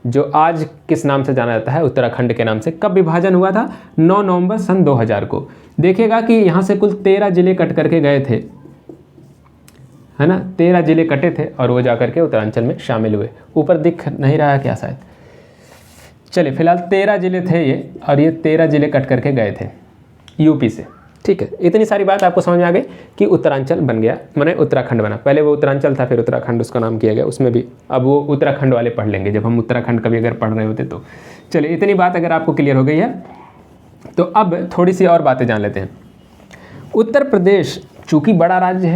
S1: जो आज किस नाम से जाना जाता है? उत्तराखंड के नाम से। कब विभाजन हुआ था? 9 नवंबर सन 2000 को। देखिएगा कि यहाँ से कुल 13 जिले कट करके गए थे। है ना, 13 ज़िले कटे थे और वो जाकर के उत्तरांचल में शामिल हुए। ऊपर दिख नहीं रहा है क्या शायद, चलिए फिलहाल 13 ज़िले थे ये, और ये 13 ज़िले कट करके गए थे यूपी से। ठीक है, इतनी सारी बात आपको समझ में आ गई कि उत्तरांचल बन गया, माने उत्तराखंड बना। पहले वो उत्तरांचल था, फिर उत्तराखंड उसका नाम किया गया, उसमें भी अब वो उत्तराखंड वाले पढ़ लेंगे जब हम उत्तराखंड कभी अगर पढ़ रहे होते तो। चलिए इतनी बात अगर आपको क्लियर हो गई है तो अब थोड़ी सी और बातें जान लेते हैं। उत्तर प्रदेश चूँकि बड़ा राज्य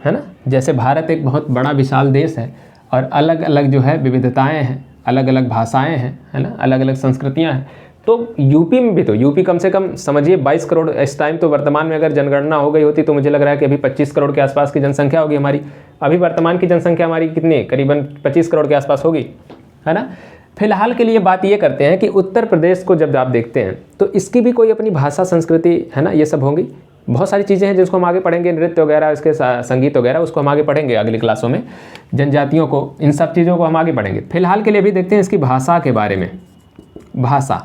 S1: है ना, जैसे भारत एक बहुत बड़ा विशाल देश है और अलग अलग जो है विविधताएँ हैं, अलग अलग भाषाएँ हैं, है ना, अलग अलग संस्कृतियाँ हैं। तो यूपी में भी, तो यूपी कम से कम समझिए 22 करोड़ इस टाइम, तो वर्तमान में अगर जनगणना हो गई होती तो मुझे लग रहा है कि अभी 25 करोड़ के आसपास की जनसंख्या होगी हमारी। अभी वर्तमान की जनसंख्या हमारी कितनी, करीबन 25 करोड़ के आसपास होगी, है ना। फिलहाल के लिए बात ये करते हैं कि उत्तर प्रदेश को जब आप देखते हैं तो इसकी भी कोई अपनी भाषा, संस्कृति, है ना, ये सब होंगी। बहुत सारी चीज़ें हैं जिसको हम आगे पढ़ेंगे, नृत्य वगैरह, इसके संगीत वगैरह, उसको हम आगे पढ़ेंगे अगली क्लासों में, जनजातियों को, इन सब चीज़ों को हम आगे पढ़ेंगे। फिलहाल के लिए भी देखते हैं इसकी भाषा के बारे में। भाषा,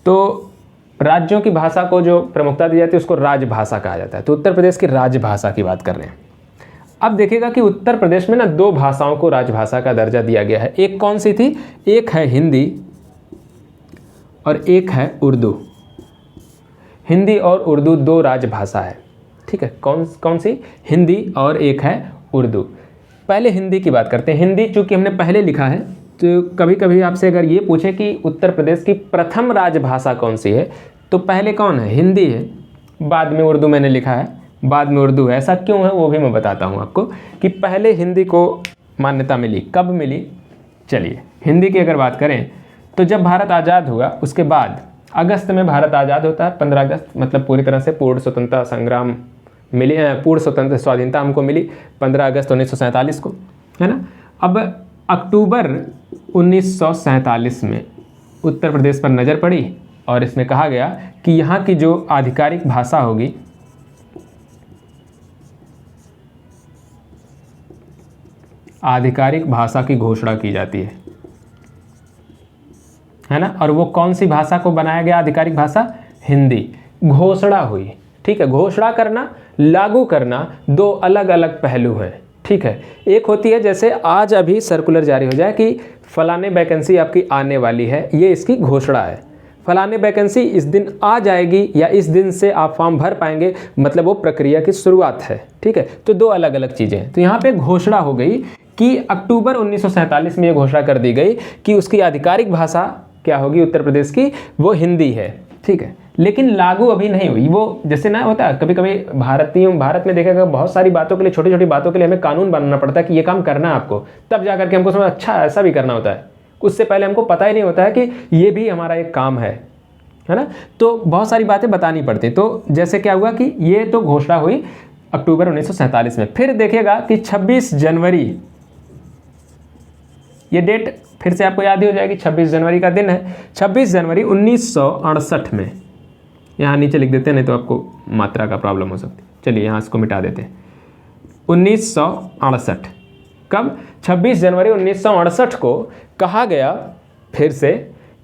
S1: तो राज्यों की भाषा को जो प्रमुखता दी जाती है उसको राजभाषा कहा जाता है। तो उत्तर प्रदेश की राजभाषा की बात कर रहे हैं। अब देखिएगा कि उत्तर प्रदेश में ना 2 भाषाओं को राजभाषा का दर्जा दिया गया है। एक कौन सी थी, एक है हिंदी और एक है उर्दू। हिंदी और उर्दू 2 राजभाषा है। ठीक है, कौन सी, हिंदी और एक है उर्दू। पहले हिंदी की बात करते हैं। हिंदी चूँकि हमने पहले लिखा है तो कभी कभी आपसे अगर ये पूछे कि उत्तर प्रदेश की प्रथम राजभाषा कौन सी है तो पहले कौन है, हिंदी है, बाद में उर्दू मैंने लिखा है, बाद में उर्दू है। ऐसा क्यों है वो भी मैं बताता हूँ आपको कि पहले हिंदी को मान्यता मिली, कब मिली। चलिए हिंदी की अगर बात करें तो जब भारत आज़ाद हुआ उसके बाद अगस्त में भारत आज़ाद होता है, 15 अगस्त, मतलब पूरी तरह से पूर्ण स्वतंत्रता संग्राम मिली, पूर्ण स्वतंत्र स्वाधीनता हमको मिली 15 अगस्त 1947 को, है ना। अब अक्टूबर 1947 में उत्तर प्रदेश पर नज़र पड़ी और इसमें कहा गया कि यहाँ की जो आधिकारिक भाषा होगी, आधिकारिक भाषा की घोषणा की जाती है ना। और वो कौन सी भाषा को बनाया गया आधिकारिक भाषा, हिंदी। घोषणा हुई, ठीक है। घोषणा करना, लागू करना 2 अलग अलग पहलू हैं, ठीक है। एक होती है जैसे आज अभी सर्कुलर जारी हो जाए कि फलाने वैकेंसी आपकी आने वाली है, ये इसकी घोषणा है। फलाने वैकेंसी इस दिन आ जाएगी या इस दिन से आप फॉर्म भर पाएंगे, मतलब वो प्रक्रिया की शुरुआत है, ठीक है। तो 2 अलग अलग चीज़ें हैं। तो यहाँ पे घोषणा हो गई कि अक्टूबर 1947 में ये घोषणा कर दी गई कि उसकी आधिकारिक भाषा क्या होगी उत्तर प्रदेश की, वो हिंदी है, ठीक है। लेकिन लागू अभी नहीं हुई। वो जैसे ना होता है कभी कभी भारत में देखेगा बहुत सारी बातों के लिए, छोटी छोटी बातों के लिए हमें कानून बनाना पड़ता है कि ये काम करना है आपको, तब जा करके हमको समझ अच्छा ऐसा भी करना होता है। उससे पहले हमको पता ही नहीं होता है कि ये भी हमारा एक काम है ना। तो बहुत सारी बातें बतानी पड़ती। तो जैसे क्या हुआ कि ये तो घोषणा हुई अक्टूबर 1947 में। फिर देखिएगा कि 26 जनवरी, ये डेट फिर से आपको याद ही हो जाएगी, 26 जनवरी का दिन है। 26 जनवरी 1968 में, यहाँ नीचे लिख देते हैं नहीं तो आपको मात्रा का प्रॉब्लम हो सकती है। चलिए यहाँ इसको मिटा देते हैं। 1968, कब, 26 जनवरी 1968 को कहा गया फिर से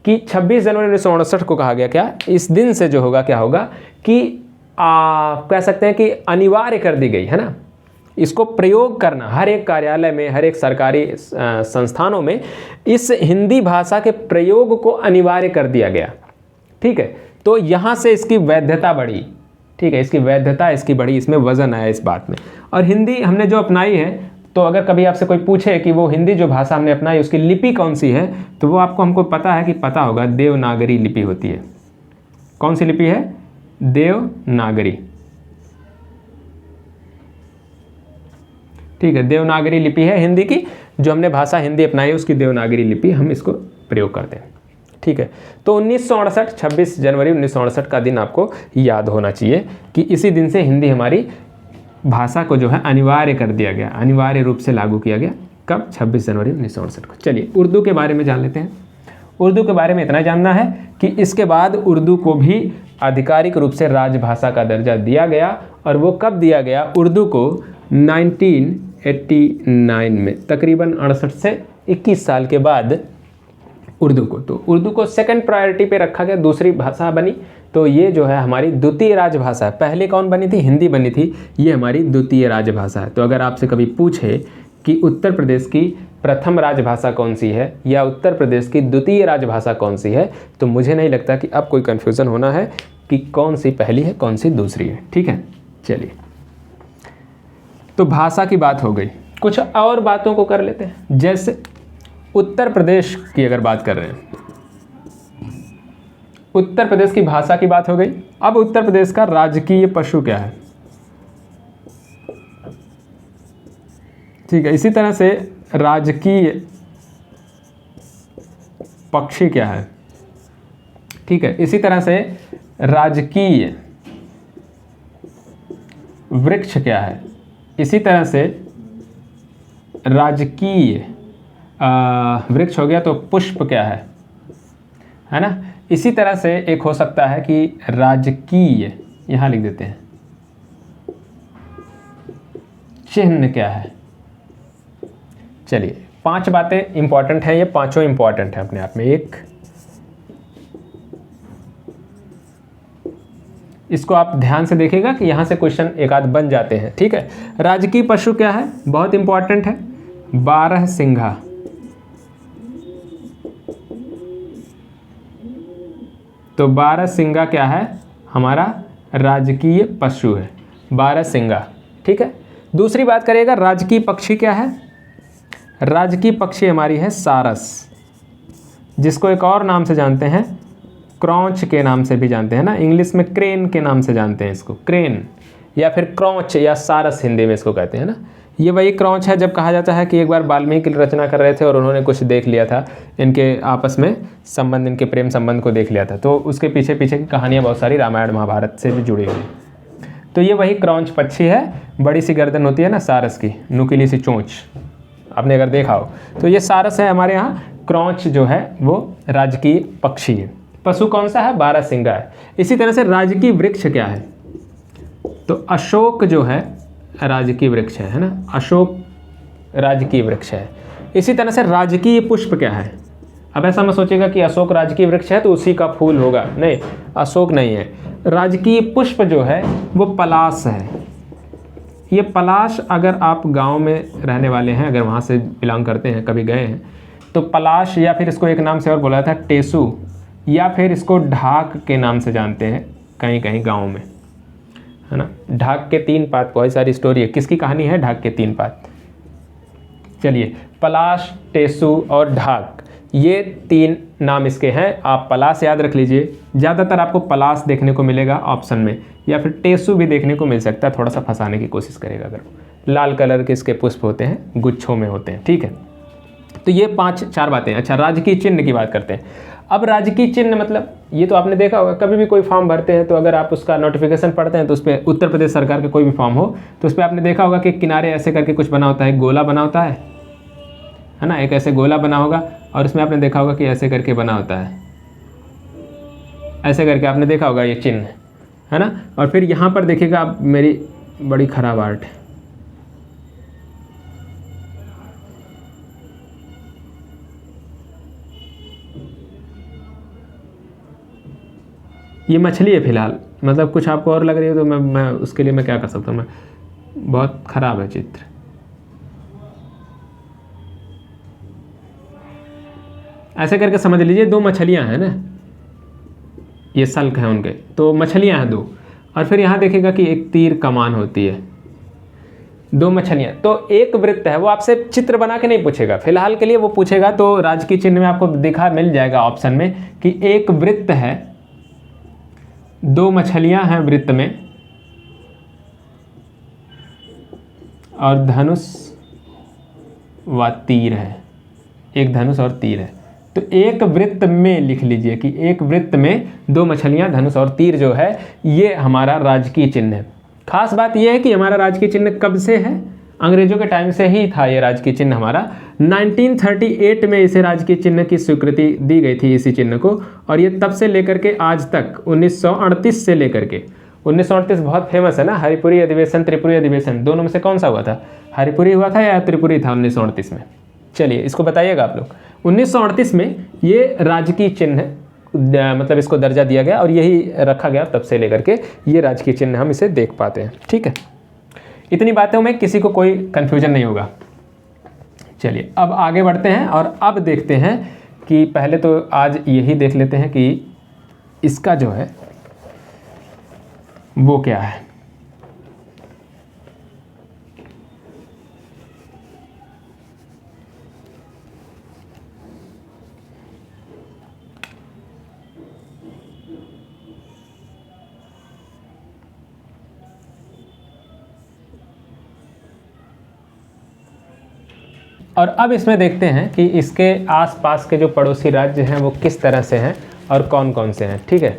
S1: कि 26 जनवरी 1968 को कहा गया क्या, इस दिन से जो होगा क्या होगा कि कह सकते हैं कि अनिवार्य कर दी गई, है ना। इसको प्रयोग करना हर एक कार्यालय में, हर एक सरकारी संस्थानों में इस हिंदी भाषा के प्रयोग को अनिवार्य कर दिया गया, ठीक है। तो यहाँ से इसकी वैधता बढ़ी, ठीक है, इसकी वैधता इसकी बढ़ी, इसमें वजन आया इस बात में। और हिंदी हमने जो अपनाई है, तो अगर कभी आपसे कोई पूछे कि वो हिंदी जो भाषा हमने अपनाई उसकी लिपि कौन सी है, तो वो आपको हमको पता है कि पता होगा, देवनागरी लिपि होती है। कौन सी लिपि है, देवनागरी, ठीक है। देवनागरी लिपि है हिंदी की, जो हमने भाषा हिंदी अपनाई है उसकी देवनागरी लिपि हम इसको प्रयोग करते हैं, ठीक है। तो 1968, 26 जनवरी 1968 का दिन आपको याद होना चाहिए कि इसी दिन से हिंदी हमारी भाषा को जो है अनिवार्य कर दिया गया, अनिवार्य रूप से लागू किया गया। कब, 26 जनवरी 1968 को। चलिए उर्दू के बारे में जान लेते हैं। उर्दू के बारे में इतना जानना है कि इसके बाद उर्दू को भी आधिकारिक रूप से राजभाषा का दर्जा दिया गया। और वो कब दिया गया, उर्दू को 1989 में, तकरीबन 68 से 21 साल के बाद उर्दू को। तो उर्दू को सेकंड प्रायोरिटी पे रखा गया, दूसरी भाषा बनी तो ये जो है हमारी द्वितीय राजभाषा है। पहले कौन बनी थी? हिंदी बनी थी। ये हमारी द्वितीय राजभाषा है। तो अगर आपसे कभी पूछे कि उत्तर प्रदेश की प्रथम राजभाषा कौन सी है या उत्तर प्रदेश की द्वितीय राजभाषा कौन सी है, तो मुझे नहीं लगता कि अब कोई कन्फ्यूज़न होना है कि कौन सी पहली है कौन सी दूसरी है। ठीक है, चलिए, तो भाषा की बात हो गई। कुछ और बातों को कर लेते हैं। जैसे उत्तर प्रदेश की अगर बात कर रहे हैं, उत्तर प्रदेश की भाषा की बात हो गई। अब उत्तर प्रदेश का राजकीय पशु क्या है? ठीक है, इसी तरह से राजकीय पक्षी क्या है? ठीक है, इसी तरह से राजकीय वृक्ष क्या है? इसी तरह से राजकीय वृक्ष हो गया तो पुष्प क्या है ना? इसी तरह से एक हो सकता है कि राजकीय, यहाँ लिख देते हैं, चिन्ह क्या है? चलिए, 5 बातें इंपॉर्टेंट हैं, ये पांचों इंपॉर्टेंट हैं अपने आप में। एक, इसको आप ध्यान से देखिएगा कि यहाँ से क्वेश्चन एक आध बन जाते हैं। ठीक है, राजकीय पशु क्या है? बहुत इंपॉर्टेंट है, 12 सिंघा। तो 12 सिंघा क्या है? हमारा राजकीय पशु है, 12 सिंघा। ठीक है, दूसरी बात करिएगा, राजकीय पक्षी क्या है? राजकीय पक्षी हमारी है सारस, जिसको एक और नाम से जानते हैं, क्रॉच के नाम से भी जानते हैं ना, इंग्लिश में क्रेन के नाम से जानते हैं इसको, क्रेन या फिर क्रॉच या सारस हिंदी में इसको कहते हैं ना। ये वही क्रॉच है जब कहा जाता है कि एक बार वाल्मीकि रचना कर रहे थे और उन्होंने कुछ देख लिया था, इनके आपस में संबंध, इनके प्रेम संबंध को देख लिया था, तो उसके पीछे पीछे की कहानियाँ बहुत सारी रामायण महाभारत से भी जुड़ी हुई। तो ये वही क्रॉच पक्षी है, बड़ी सी गर्दन होती है ना सारस की, नुकीली सी चोंच, आपने अगर देखा हो तो ये सारस है हमारे यहाँ। क्रॉच जो है वो राजकीय पक्षी है। पशु कौन सा है? 12 सिंघा है। इसी तरह से राजकीय वृक्ष क्या है? तो अशोक जो है राजकीय वृक्ष है ना, अशोक राजकीय वृक्ष है। इसी तरह से राजकीय पुष्प क्या है? अब ऐसा मत सोचिएगा कि अशोक राजकीय वृक्ष है तो उसी का फूल होगा, नहीं, अशोक नहीं है। राजकीय पुष्प जो है वो पलाश है। ये पलाश, अगर आप गांव में रहने वाले हैं, अगर वहाँ से बिलोंग करते हैं, कभी गए हैं, तो पलाश, या फिर इसको एक नाम से और बोला था टेसू, या फिर इसको ढाक के नाम से जानते हैं कहीं कहीं गाँव में, है ना। ढाक के 3 पात, बहुत सारी स्टोरी है, किसकी कहानी है? ढाक के 3 पात। चलिए, पलाश, टेसू और ढाक, ये 3 नाम इसके हैं। आप पलाश याद रख लीजिए, ज़्यादातर आपको पलाश देखने को मिलेगा ऑप्शन में, या फिर टेसू भी देखने को मिल सकता है, थोड़ा सा फंसाने की कोशिश करेगा अगर। लाल कलर के इसके पुष्प होते हैं, गुच्छों में होते हैं। ठीक है, तो ये 5-4 बातें। अच्छा, राजकीय चिन्ह की बात करते हैं। अब राजकीय चिन्ह मतलब, ये तो आपने देखा होगा, कभी भी कोई फॉर्म भरते हैं तो अगर आप उसका नोटिफिकेशन पढ़ते हैं तो उस पर, उत्तर प्रदेश सरकार का कोई भी फॉर्म हो तो उस पर आपने देखा होगा कि किनारे ऐसे करके कुछ बना होता है, गोला बना होता है ना, एक ऐसे गोला बना होगा, और उसमें आपने देखा होगा कि ऐसे करके बना होता है, ऐसे करके आपने देखा होगा ये चिन्ह, है ना। और फिर यहाँ पर देखिएगा आप, मेरी बड़ी खराब आर्ट है, ये मछली है फिलहाल, मतलब कुछ आपको और लग रही है तो मैं उसके लिए मैं क्या कर सकता हूँ, मैं बहुत ख़राब है चित्र। ऐसे करके समझ लीजिए 2 मछलियाँ हैं ना, ये सल्क हैं उनके, तो मछलियाँ हैं 2, और फिर यहाँ देखिएगा कि एक तीर कमान होती है, 2 मछलियाँ, तो एक वृत्त है। वो आपसे चित्र बना के नहीं पूछेगा, फिलहाल के लिए वो पूछेगा तो राजकीय चिन्ह में आपको दिखा मिल जाएगा ऑप्शन में कि एक वृत्त है, 2 मछलियाँ हैं वृत्त में, और धनुष व तीर है, एक धनुष और तीर है। तो एक वृत्त में लिख लीजिए कि एक वृत्त में 2 मछलियाँ, धनुष और तीर जो है, ये हमारा राजकीय चिन्ह है। खास बात यह है कि हमारा राजकीय चिन्ह कब से है? अंग्रेजों के टाइम से ही था ये राजकीय चिन्ह हमारा। 1938 में इसे राजकीय चिन्ह की स्वीकृति दी गई थी, इसी चिन्ह को, और ये तब से लेकर के आज तक 1938 से लेकर के 1938 बहुत फेमस है ना, हरिपुरी अधिवेशन, त्रिपुरी अधिवेशन, दोनों में से कौन सा हुआ था? हरिपुरी हुआ था या त्रिपुरी था 1938 में? चलिए इसको बताइएगा आप लोग। 1938 में ये राजकीय चिन्ह मतलब इसको दर्जा दिया गया और यही रखा गया तब से लेकर के ये राजकीय चिन्ह हम इसे देख पाते हैं। ठीक है, इतनी बातों में किसी को कोई कन्फ्यूजन नहीं होगा। चलिए अब आगे बढ़ते हैं और अब देखते हैं कि पहले तो आज यही देख लेते हैं कि इसका जो है वो क्या है। और अब इसमें देखते हैं कि इसके आसपास के जो पड़ोसी राज्य हैं वो किस तरह से हैं और कौन कौन से हैं। ठीक है,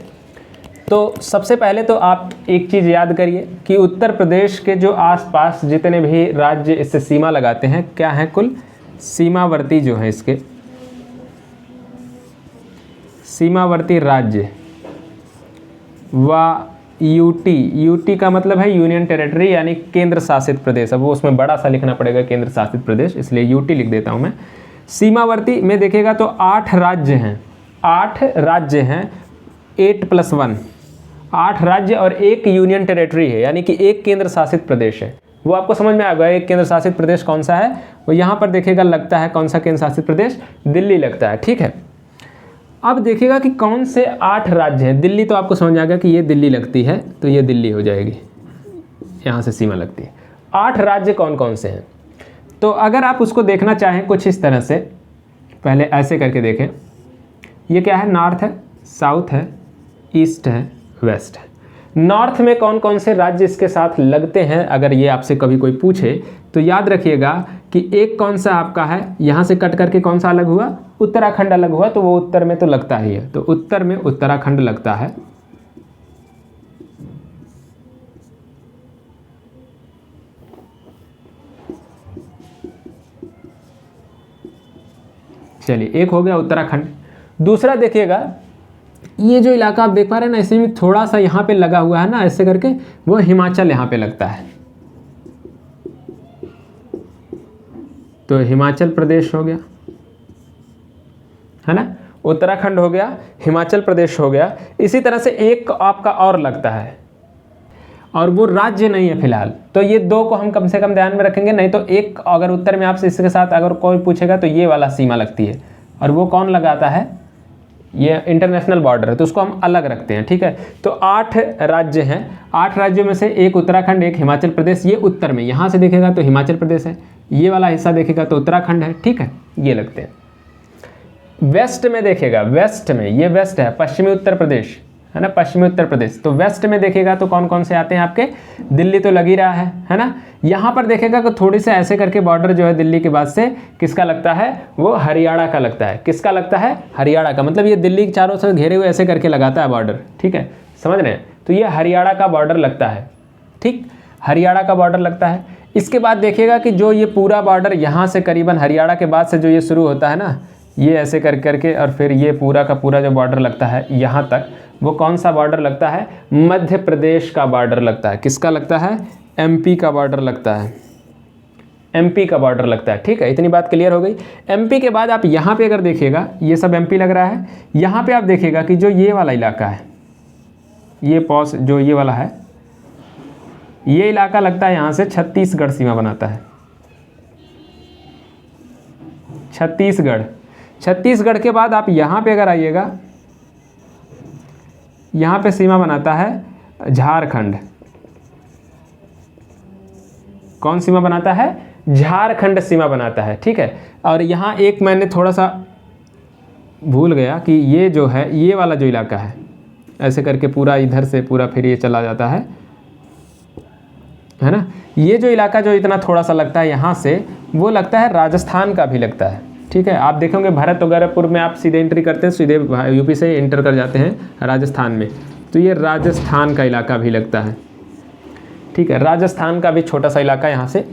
S1: तो सबसे पहले तो आप एक चीज़ याद करिए कि उत्तर प्रदेश के जो आसपास जितने भी राज्य इससे सीमा लगाते हैं क्या हैं, कुल सीमावर्ती जो हैं इसके सीमावर्ती राज्य व यूटी का मतलब है यूनियन टेरिटरी यानी केंद्र शासित प्रदेश। अब वो उसमें बड़ा सा लिखना पड़ेगा केंद्र शासित प्रदेश, इसलिए यूटी लिख देता हूँ मैं। सीमावर्ती में देखिएगा तो 8 राज्य हैं, 8 राज्य हैं 8+1, 8 राज्य और 1 यूनियन टेरिटरी है यानी कि 1 केंद्र शासित प्रदेश है। वो आपको समझ में आएगा एक केंद्र शासित प्रदेश कौन सा है। वो यहाँ पर देखिएगा लगता है कौन सा केंद्र शासित प्रदेश, दिल्ली लगता है। ठीक है, अब देखिएगा कि कौन से 8 राज्य हैं। दिल्ली तो आपको समझ आ गया कि ये दिल्ली लगती है तो ये दिल्ली हो जाएगी, यहाँ से सीमा लगती है। 8 राज्य कौन कौन से हैं, तो अगर आप उसको देखना चाहें कुछ इस तरह से, पहले ऐसे करके देखें। ये क्या है, नॉर्थ है, साउथ है, ईस्ट है, वेस्ट है। नॉर्थ में कौन कौन से राज्य इसके साथ लगते हैं, अगर ये आपसे कभी कोई पूछे तो याद रखिएगा कि एक कौन सा आपका है, यहाँ से कट करके कौन सा अलग हुआ, उत्तराखंड अलग हुआ, तो वो उत्तर में तो लगता ही है, तो उत्तर में उत्तराखंड लगता है। चलिए एक हो गया उत्तराखंड। दूसरा देखिएगा ये जो इलाका आप देख पा रहे हैं ना, इसमें थोड़ा सा यहाँ पे लगा हुआ है ना ऐसे करके, वो हिमाचल यहाँ पे लगता है, तो हिमाचल प्रदेश हो गया, है ना। उत्तराखंड हो गया, हिमाचल प्रदेश हो गया। इसी तरह से एक आपका और लगता है और वो राज्य नहीं है फिलहाल, तो ये 2 को हम कम से कम ध्यान में रखेंगे। नहीं तो एक अगर उत्तर में आपसे इसके साथ अगर कोई पूछेगा तो ये वाला सीमा लगती है, और वो कौन लगाता है, ये इंटरनेशनल बॉर्डर है, तो उसको हम अलग रखते हैं। ठीक है, तो 8 राज्य हैं, 8 राज्यों में से एक उत्तराखंड, एक हिमाचल प्रदेश, ये उत्तर में, यहाँ से देखेगा तो हिमाचल प्रदेश है, ये वाला हिस्सा देखेगा तो उत्तराखंड है। ठीक है, ये लगते हैं। वेस्ट में देखेगा, वेस्ट में, ये वेस्ट है, पश्चिमी उत्तर प्रदेश है ना, पश्चिमी उत्तर प्रदेश, तो वेस्ट में देखेगा तो कौन कौन से आते हैं आपके, दिल्ली तो लग ही रहा है ना। यहाँ पर देखेगा कि थोड़ी से ऐसे करके बॉर्डर जो है दिल्ली के बाद से किसका लगता है, वो हरियाणा का लगता है। किसका लगता है, हरियाणा का, मतलब ये दिल्ली के चारों से घेरे हुए ऐसे करके लगाता है बॉर्डर। ठीक है, समझ रहे हैं, तो ये हरियाणा का बॉर्डर लगता है। ठीक, हरियाणा का बॉर्डर लगता है। इसके बाद देखिएगा कि जो ये पूरा बॉर्डर यहाँ से करीबन हरियाणा के बाद से जो ये शुरू होता है ना, ये ऐसे कर करके और फिर ये पूरा का पूरा जो बॉर्डर लगता है यहाँ तक, वो कौन सा बॉर्डर लगता है, मध्य प्रदेश का बॉर्डर लगता है। किसका लगता है, एमपी का बॉर्डर लगता है, एमपी का बॉर्डर लगता है। ठीक है, इतनी बात क्लियर हो गई। एमपी के बाद आप यहाँ पे अगर देखिएगा, ये सब एमपी लग रहा है, यहाँ पे आप देखिएगा कि जो ये वाला इलाका है, ये पॉस जो ये वाला है, ये इलाका लगता है यहाँ से छत्तीसगढ़ सीमा बनाता है। छत्तीसगढ़ के बाद आप यहाँ पे अगर आइएगा, यहाँ पे सीमा बनाता है झारखंड। कौन सीमा बनाता है, झारखंड सीमा बनाता है। ठीक है, और यहाँ एक मैंने थोड़ा सा भूल गया कि ये जो है, ये वाला जो इलाका है, ऐसे करके पूरा इधर से पूरा फिर ये चला जाता है ना। ये जो इलाका जो इतना थोड़ा सा लगता है यहाँ से, वो लगता है राजस्थान का भी लगता है। ठीक है, आप देखेंगे भरतपुर में आप सीधे एंट्री करते हैं, सीधे यूपी से एंटर कर जाते हैं राजस्थान में, तो ये राजस्थान का इलाका भी लगता है। ठीक है, राजस्थान का भी छोटा सा इलाका यहाँ से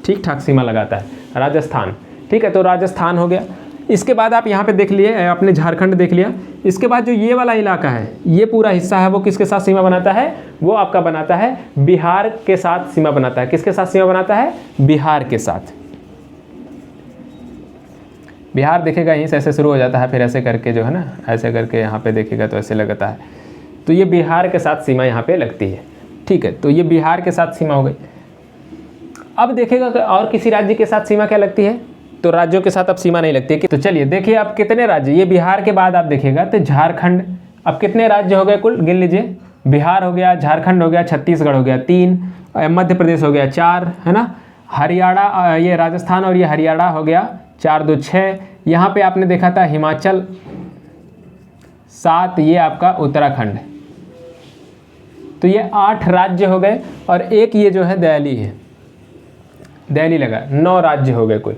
S1: ठीक ठाक सीमा लगाता है, राजस्थान। ठीक है, तो राजस्थान हो गया। इसके बाद आप यहाँ पे देख लिए, आपने झारखंड देख लिया। इसके बाद जो ये वाला इलाका है, ये पूरा हिस्सा है, वो किसके साथ सीमा बनाता है, वो आपका बनाता है बिहार के साथ सीमा बनाता है। किसके साथ सीमा बनाता है, बिहार के साथ। बिहार देखेगा यहीं से ऐसे शुरू हो जाता है, फिर ऐसे करके जो है ना, ऐसे करके यहाँ पे देखेगा तो ऐसे लगता है। तो ये बिहार के साथ सीमा यहाँ पे लगती है, ठीक है। तो ये बिहार के साथ सीमा हो गई। अब देखेगा कि और किसी राज्य के साथ सीमा क्या लगती है, तो राज्यों के साथ अब सीमा नहीं लगती है। तो चलिए देखिए अब कितने राज्य, ये बिहार के बाद आप देखिएगा तो झारखंड। अब कितने राज्य हो गए कुल, गिन लीजिए। बिहार हो गया, झारखंड हो गया, छत्तीसगढ़ हो गया 3, मध्य प्रदेश हो गया 4, है ना। हरियाणा, ये राजस्थान और ये हरियाणा हो गया 4 2 6। यहाँ पे आपने देखा था हिमाचल 7, ये आपका उत्तराखंड। तो ये 8 राज्य हो गए और एक ये जो है दिल्ली है, दिल्ली लगा, 9 राज्य हो गए कुल,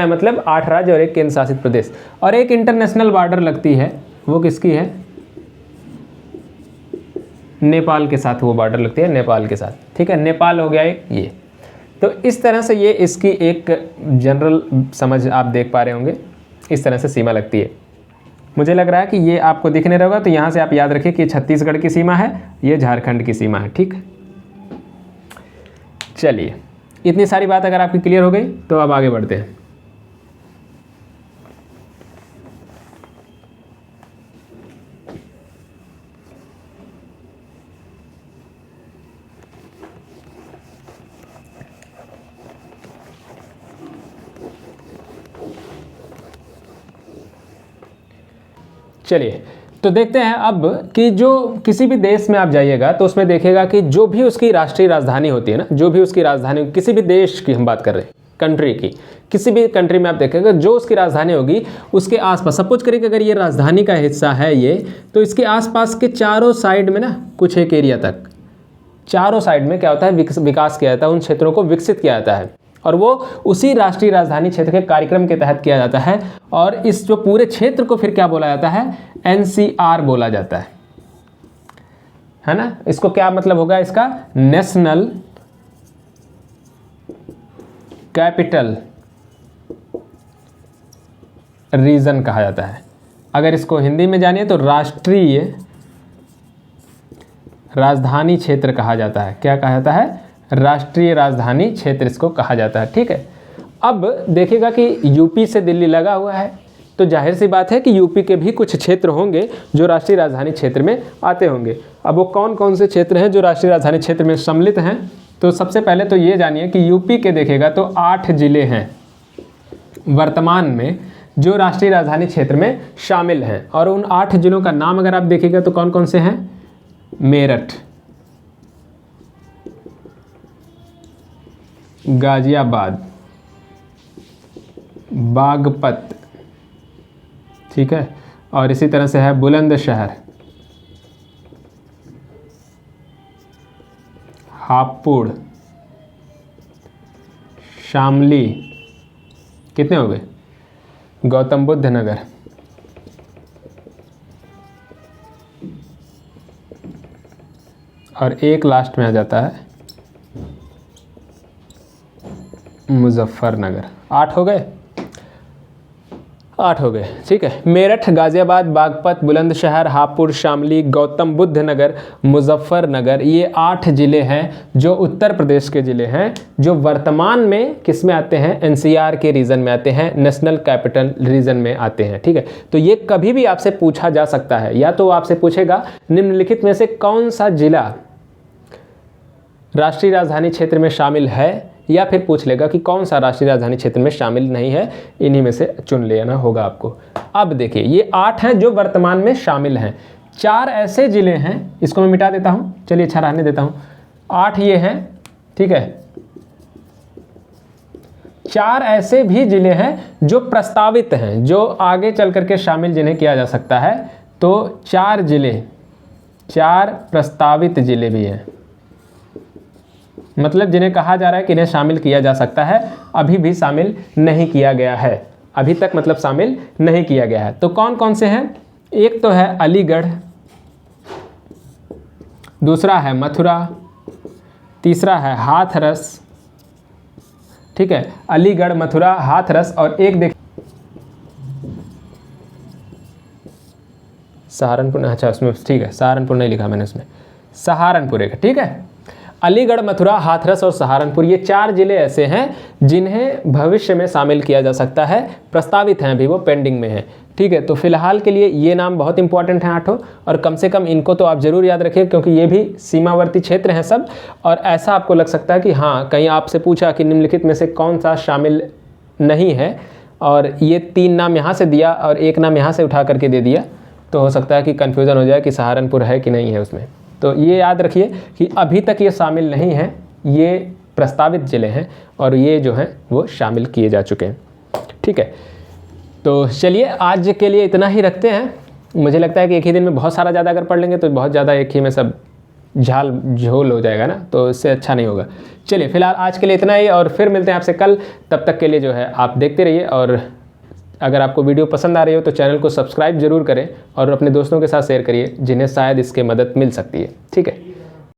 S1: मतलब 8 राज्य और एक केंद्र शासित प्रदेश। और एक इंटरनेशनल बॉर्डर लगती है, वो किसकी है, नेपाल के साथ वो बॉर्डर लगती है, नेपाल के साथ, ठीक है। नेपाल हो गया एक ये। तो इस तरह से ये इसकी एक जनरल समझ आप देख पा रहे होंगे, इस तरह से सीमा लगती है। मुझे लग रहा है कि ये आपको दिखने रहेगा, तो यहाँ से आप याद रखिए कि छत्तीसगढ़ की सीमा है, ये झारखंड की सीमा है, ठीक। चलिए इतनी सारी बात अगर आपकी क्लियर हो गई तो अब आगे बढ़ते हैं। चलिए तो देखते हैं अब कि जो किसी भी देश में आप जाइएगा तो उसमें देखेगा कि जो भी उसकी राष्ट्रीय राजधानी होती है ना, जो भी उसकी राजधानी, किसी भी देश की हम बात कर रहे हैं, कंट्री की, किसी भी कंट्री में आप देखेगा जो उसकी राजधानी होगी उसके आसपास, सपोज करिए कि अगर ये राजधानी का हिस्सा है ये, तो इसके आसपास के चारों साइड में ना, कुछ एक एरिया तक चारों साइड में क्या होता है, विकास किया जाता है, उन क्षेत्रों को विकसित किया जाता है, और वो उसी राष्ट्रीय राजधानी क्षेत्र के कार्यक्रम के तहत किया जाता है। और इस जो पूरे क्षेत्र को फिर क्या बोला जाता है, NCR बोला जाता है ना। इसको क्या मतलब होगा इसका, नेशनल कैपिटल रीजन कहा जाता है। अगर इसको हिंदी में जानिए तो राष्ट्रीय राजधानी क्षेत्र कहा जाता है। क्या कहा जाता है, राष्ट्रीय राजधानी क्षेत्र इसको कहा जाता है, ठीक है। अब देखिएगा कि यूपी से दिल्ली लगा हुआ है, तो जाहिर सी बात है कि यूपी के भी कुछ क्षेत्र होंगे जो राष्ट्रीय राजधानी क्षेत्र में आते होंगे। अब वो कौन कौन से क्षेत्र हैं जो राष्ट्रीय राजधानी क्षेत्र में सम्मिलित हैं, तो सबसे पहले तो ये जानिए कि यूपी के देखेगा तो 8 जिले हैं वर्तमान में जो राष्ट्रीय राजधानी क्षेत्र में शामिल हैं। और उन 8 जिलों का नाम अगर आप देखिएगा तो कौन कौन से हैं, मेरठ, गाजियाबाद, बागपत, ठीक है, और इसी तरह से है बुलंदशहर, हापुड़, शामली, कितने हो गए, गौतम बुद्ध नगर, और एक लास्ट में आ जाता है मुजफ्फरनगर। 8 हो गए, 8 हो गए, ठीक है। मेरठ, गाजियाबाद, बागपत, बुलंदशहर, हापुड़, शामली, गौतम बुद्ध नगर, मुजफ्फरनगर, ये 8 ज़िले हैं जो उत्तर प्रदेश के ज़िले हैं, जो वर्तमान में किस में आते हैं, NCR के रीजन में आते हैं, नेशनल कैपिटल रीजन में आते हैं, ठीक है। तो ये कभी भी आपसे पूछा जा सकता है, या तो आपसे पूछेगा निम्नलिखित में से कौन सा जिला राष्ट्रीय राजधानी क्षेत्र में शामिल है, या फिर पूछ लेगा कि कौन सा राष्ट्रीय राजधानी क्षेत्र में शामिल नहीं है, इन्हीं में से चुन लेना होगा आपको। अब देखिए ये 8 हैं जो वर्तमान में शामिल हैं। 4 ऐसे ज़िले हैं, इसको मैं मिटा देता हूँ, चलिए अच्छा रहने देता हूँ। 8 ये हैं, ठीक है। 4 ऐसे भी ज़िले हैं जो प्रस्तावित हैं, जो आगे चल करके शामिल जिन्हें किया जा सकता है। तो 4 ज़िले, 4 प्रस्तावित ज़िले भी हैं, मतलब जिन्हें कहा जा रहा है कि इन्हें शामिल किया जा सकता है, अभी भी शामिल नहीं किया गया है, अभी तक मतलब शामिल नहीं किया गया है। तो कौन कौन से हैं, एक तो है अलीगढ़, दूसरा है मथुरा, तीसरा है हाथरस, ठीक है। अलीगढ़, मथुरा, हाथरस, और एक देखिए सहारनपुर, अच्छा उसमें ठीक है, सहारनपुर नहीं लिखा मैंने उसमें, सहारनपुर एक, ठीक है। अलीगढ़, मथुरा, हाथरस और सहारनपुर, ये 4 ज़िले ऐसे हैं जिन्हें भविष्य में शामिल किया जा सकता है, प्रस्तावित हैं, अभी वो पेंडिंग में है। ठीक है, तो फिलहाल के लिए ये नाम बहुत इंपॉर्टेंट हैं 8, और कम से कम इनको तो आप ज़रूर याद रखिए, क्योंकि ये भी सीमावर्ती क्षेत्र हैं सब। और ऐसा आपको लग सकता है कि हाँ, कहीं आपसे पूछा कि निम्नलिखित में से कौन सा शामिल नहीं है, और ये 3 नाम यहाँ से दिया और 1 नाम यहाँ से उठा करके दे दिया, तो हो सकता है कि कन्फ्यूज़न हो जाए कि सहारनपुर है कि नहीं है उसमें। तो ये याद रखिए कि अभी तक ये शामिल नहीं है, ये प्रस्तावित ज़िले हैं और ये जो हैं वो शामिल किए जा चुके हैं। ठीक है, तो चलिए आज के लिए इतना ही रखते हैं। मुझे लगता है कि एक ही दिन में बहुत सारा ज़्यादा अगर पढ़ लेंगे तो बहुत ज़्यादा एक ही में सब झोल हो जाएगा ना, तो इससे अच्छा नहीं होगा। चलिए फिलहाल आज के लिए इतना ही, और फिर मिलते हैं आपसे कल। तब तक के लिए जो है आप देखते रहिए, और अगर आपको वीडियो पसंद आ रही हो तो चैनल को सब्सक्राइब जरूर करें और अपने दोस्तों के साथ शेयर करिए जिन्हें शायद इसके मदद मिल सकती है। ठीक है।